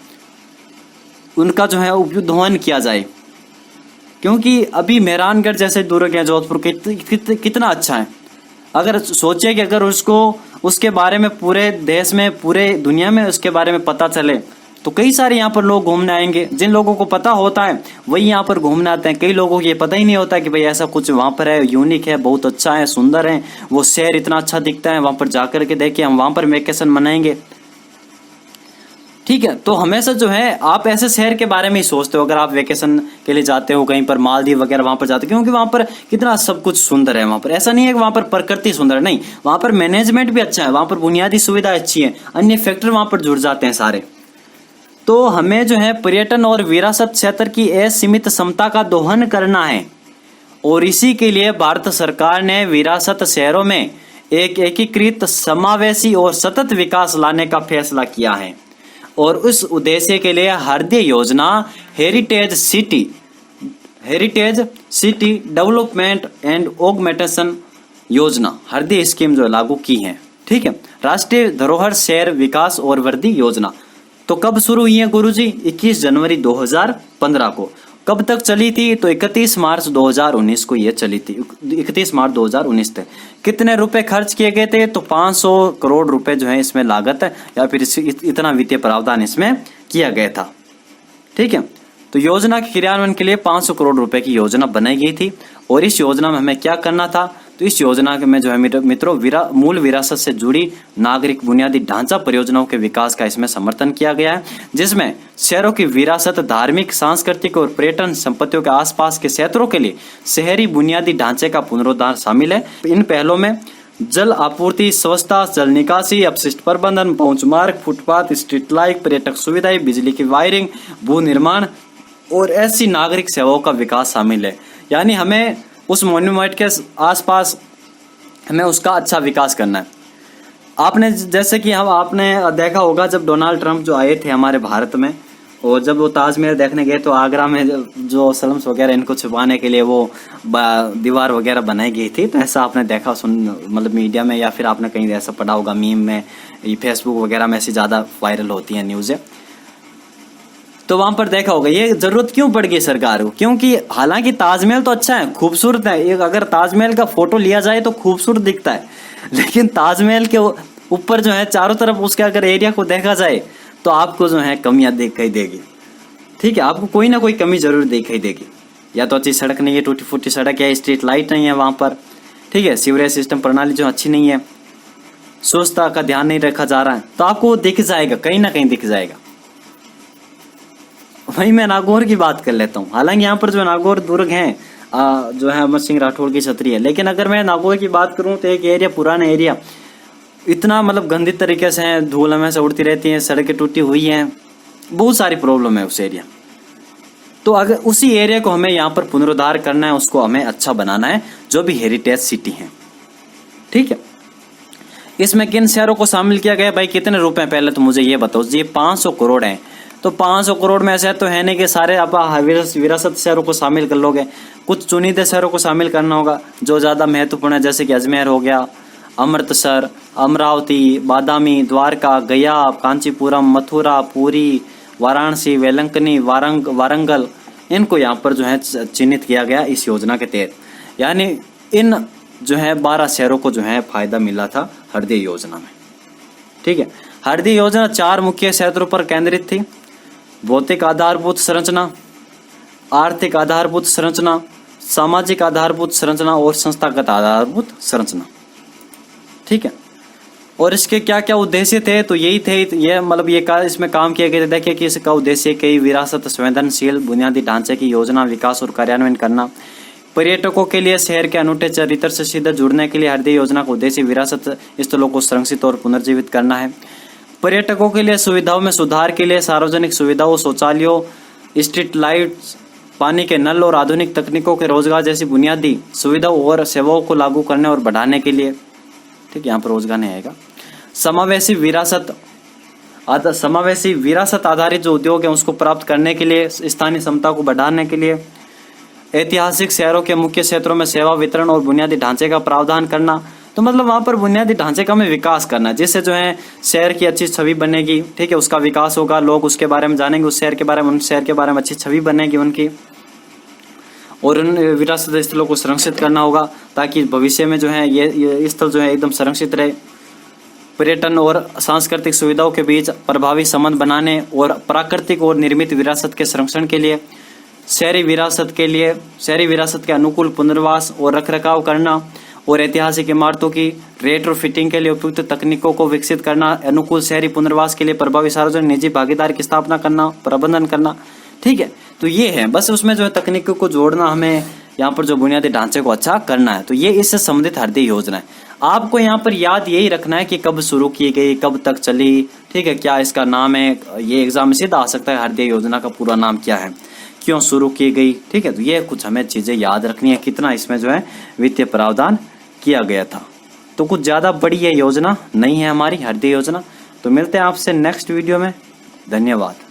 उनका जो है उपयोधन किया जाए, क्योंकि अभी मेहरानगढ़ जैसे दुर्ग है जोधपुर कितना अच्छा है। अगर सोचे कि अगर उसको उसके बारे में पूरे देश में पूरे दुनिया में उसके बारे में पता चले तो कई सारे यहाँ पर लोग घूमने आएंगे। जिन लोगों को पता होता है वही यहाँ पर घूमने आते हैं। कई लोगों को ये पता ही नहीं होता कि भाई ऐसा कुछ वहाँ पर है, यूनिक है, बहुत अच्छा है, सुंदर है, वो शहर इतना अच्छा दिखता है, वहाँ पर जाकर के देखिए हम वहाँ पर वेकेशन मनाएंगे। ठीक है, तो हमेशा जो है आप ऐसे शहर के बारे में ही सोचते हो अगर आप वेकेशन के लिए जाते हो कहीं पर, मालदीव वगैरह वहां पर जाते हो, क्योंकि वहां पर कितना सब कुछ सुंदर है। वहां पर ऐसा नहीं है कि वहां पर प्रकृति सुंदर है, नहीं, वहां पर मैनेजमेंट भी अच्छा है, वहां पर बुनियादी सुविधा अच्छी है, अन्य फैक्टर वहां पर जुड़ जाते हैं सारे। तो हमें जो है पर्यटन और विरासत क्षेत्र की असीमित क्षमता का दोहन करना है, और इसी के लिए भारत सरकार ने विरासत शहरों में एक एकीकृत, समावेशी और सतत विकास लाने का फैसला किया है। और उस उद्देश्य के लिए हृदय योजना, heritage city development and augmentation योजना, हृदय स्कीम जो लागू की है। ठीक है, राष्ट्रीय धरोहर शहर विकास और वृद्धि योजना तो कब शुरू हुई है गुरुजी? 21 जनवरी 2015 को। कब तक चली थी? तो 31 मार्च 2019 को ये चली थी, 31 मार्च 2019 तक। कितने रुपए खर्च किए गए थे? तो 500 करोड़ रुपए जो है इसमें लागत है, या फिर इतना वित्तीय प्रावधान इसमें किया गया था। ठीक है, तो योजना के क्रियान्वयन के लिए 500 करोड़ रुपए की योजना बनाई गई थी। और इस योजना में हमें क्या करना था? तो इस योजना में जो है मित्रों मूल विरासत से जुड़ी नागरिक बुनियादी ढांचा परियोजनाओं के विकास का इसमें समर्थन किया गया है, जिसमें शहरों की विरासत, धार्मिक, सांस्कृतिक और पर्यटन संपत्तियों के आसपास के क्षेत्रों के लिए शहरी बुनियादी ढांचे का पुनरुद्धार शामिल है। इन पहलों में जल आपूर्ति, स्वच्छता, जल निकासी, अपशिष्ट प्रबंधन, पहुंच मार्ग, फुटपाथ, स्ट्रीट लाइट, पर्यटक सुविधाएं, बिजली की वायरिंग, भू निर्माण और ऐसी नागरिक सेवाओं का विकास शामिल है। यानी हमें उस मॉन्यूमेंट के आसपास हमें उसका अच्छा विकास करना है। आपने जैसे कि आपने देखा होगा जब डोनाल्ड ट्रंप जो आए थे हमारे भारत में, और जब वो ताजमहल देखने गए तो आगरा में जो स्लम्स वगैरह इनको छुपाने के लिए वो दीवार वगैरह बनाई गई थी। तो ऐसा आपने देखा मतलब मीडिया में, या फिर आपने कहीं ऐसा पढ़ा होगा मीम में, फेसबुक वगैरह में ऐसी ज़्यादा वायरल होती हैं न्यूज़ें। तो वहां पर देखा होगा ये जरूरत क्यों पड़ गई सरकार को, क्योंकि हालांकि ताजमहल तो अच्छा है, खूबसूरत है, एक अगर ताजमहल का फोटो लिया जाए तो खूबसूरत दिखता है, लेकिन ताजमहल के ऊपर जो है चारों तरफ उसके अगर एरिया को देखा जाए तो आपको जो है कमियां दिखाई देगी। ठीक है, आपको कोई ना कोई कमी जरूर दिखाई देगी। या तो अच्छी सड़क नहीं है, टूटी फूटी सड़क है, स्ट्रीट लाइट नहीं है वहां पर, ठीक है, सीवरेज सिस्टम प्रणाली जो अच्छी नहीं है, स्वच्छता का ध्यान नहीं रखा जा रहा है, तो आपको दिख जाएगा, कहीं ना कहीं दिख जाएगा। वही मैं नागौर की बात कर लेता हूँ। हालांकि यहाँ पर जो नागौर दुर्ग है जो है अमर सिंह राठौड़ की छतरी है, लेकिन अगर मैं नागौर की बात करूँ तो एक एरिया, पुराना एरिया, इतना मतलब गंदी तरीके से है, धूल हमेशा उड़ती रहती है, सड़कें टूटी हुई हैं, बहुत सारी प्रॉब्लम है उस एरिया। तो अगर उसी एरिया को हमें यहाँ पर पुनरुद्धार करना है, उसको हमें अच्छा बनाना है, जो भी हेरिटेज सिटी है। ठीक है, इसमें किन शहरों को शामिल किया गया? भाई कितने रुपए? पहले तो मुझे ये बताओ जी, 500 करोड़ है। तो 500 करोड़ में ऐसे तो है नहीं कि सारे आप विरासत शहरों को शामिल कर लोगे, कुछ चुनिंदे शहरों को शामिल करना होगा जो ज्यादा महत्वपूर्ण है, जैसे कि अजमेर हो गया, अमृतसर, अमरावती, बादामी, द्वारका, गया, कांचीपुरम, मथुरा, पुरी, वाराणसी, वेलंकनी, वारंगल, इनको यहाँ पर जो है चिन्हित किया गया इस योजना के तहत। यानी इन जो है 12 शहरों को जो है फायदा मिला था हृदय योजना में। ठीक है, हृदय योजना 4 मुख्य क्षेत्रों पर केंद्रित थी: भौतिक आधारभूत संरचना, आर्थिक आधारभूत संरचना, सामाजिक आधारभूत संरचना और संस्थागत आधारभूत संरचना। ठीक है, और इसके क्या क्या उद्देश्य थे? तो यही थे, ये मतलब ये इसमें काम किए गए थे। देखिए कि इसका उद्देश्य कई विरासत संवेदनशील बुनियादी ढांचे की योजना, विकास और कार्यान्वयन करना, पर्यटकों के लिए शहर के अनूठे चरित्र से सीधे जुड़ने के लिए हृदय योजना का उद्देश्य विरासत स्थलों को संरक्षित और पुनर्जीवित करना है, पर्यटकों के लिए सुविधाओं में सुधार के लिए सार्वजनिक सुविधाओं, शौचालयों, स्ट्रीट लाइट्स, पानी के नल और आधुनिक तकनीकों के रोजगार जैसी बुनियादी सुविधाओं और सेवाओं को लागू करने और बढ़ाने के लिए। ठीक, यहाँ पर रोजगार नहीं आएगा। समावेशी विरासत आधारित जो उद्योग है उसको प्राप्त करने के लिए, स्थानीय क्षमता को बढ़ाने के लिए, ऐतिहासिक शहरों के मुख्य क्षेत्रों में सेवा वितरण और बुनियादी ढांचे का प्रावधान करना। तो मतलब वहां पर बुनियादी ढांचे का हमें विकास करना है, जिससे जो है शहर की अच्छी छवि बनेगी। ठीक है, उसका विकास होगा, लोग उसके बारे में जानेंगे, उस शहर के बारे में, उन शहर के बारे में अच्छी छवि बनेगी उनकी, और उन विरासत स्थलों को संरक्षित करना होगा ताकि भविष्य में जो है ये स्थल जो है एकदम संरक्षित रहे। पर्यटन और सांस्कृतिक सुविधाओं के बीच प्रभावी संबंध बनाने और प्राकृतिक और निर्मित विरासत के संरक्षण के लिए शहरी विरासत के अनुकूल पुनर्वास और रखरखाव करना और ऐतिहासिक इमारतों की रेट्रोफिटिंग के लिए उपयुक्त तकनीकों को विकसित करना, अनुकूल शहरी पुनर्वास के लिए प्रभावी सार्वजनिक निजी भागीदारी की स्थापना करना, प्रबंधन करना। ठीक है, तो ये है बस उसमें जो है तकनीकों को जोड़ना, हमें यहाँ पर जो बुनियादी ढांचे को अच्छा करना है। तो ये इससे संबंधित हृदय योजना है। आपको यहाँ पर याद यही रखना है कि कब शुरू की गई, कब तक चली, ठीक है, क्या इसका नाम है, ये एग्जाम में सीधा आ सकता है, हृदय योजना का पूरा नाम क्या है, क्यों शुरू की गई। ठीक है, तो ये कुछ हमें चीजें याद रखनी है, कितना इसमें जो है वित्तीय प्रावधान किया गया था। तो कुछ ज्यादा बड़ी ये योजना नहीं है हमारी हृदय योजना। तो मिलते हैं आपसे नेक्स्ट वीडियो में। धन्यवाद।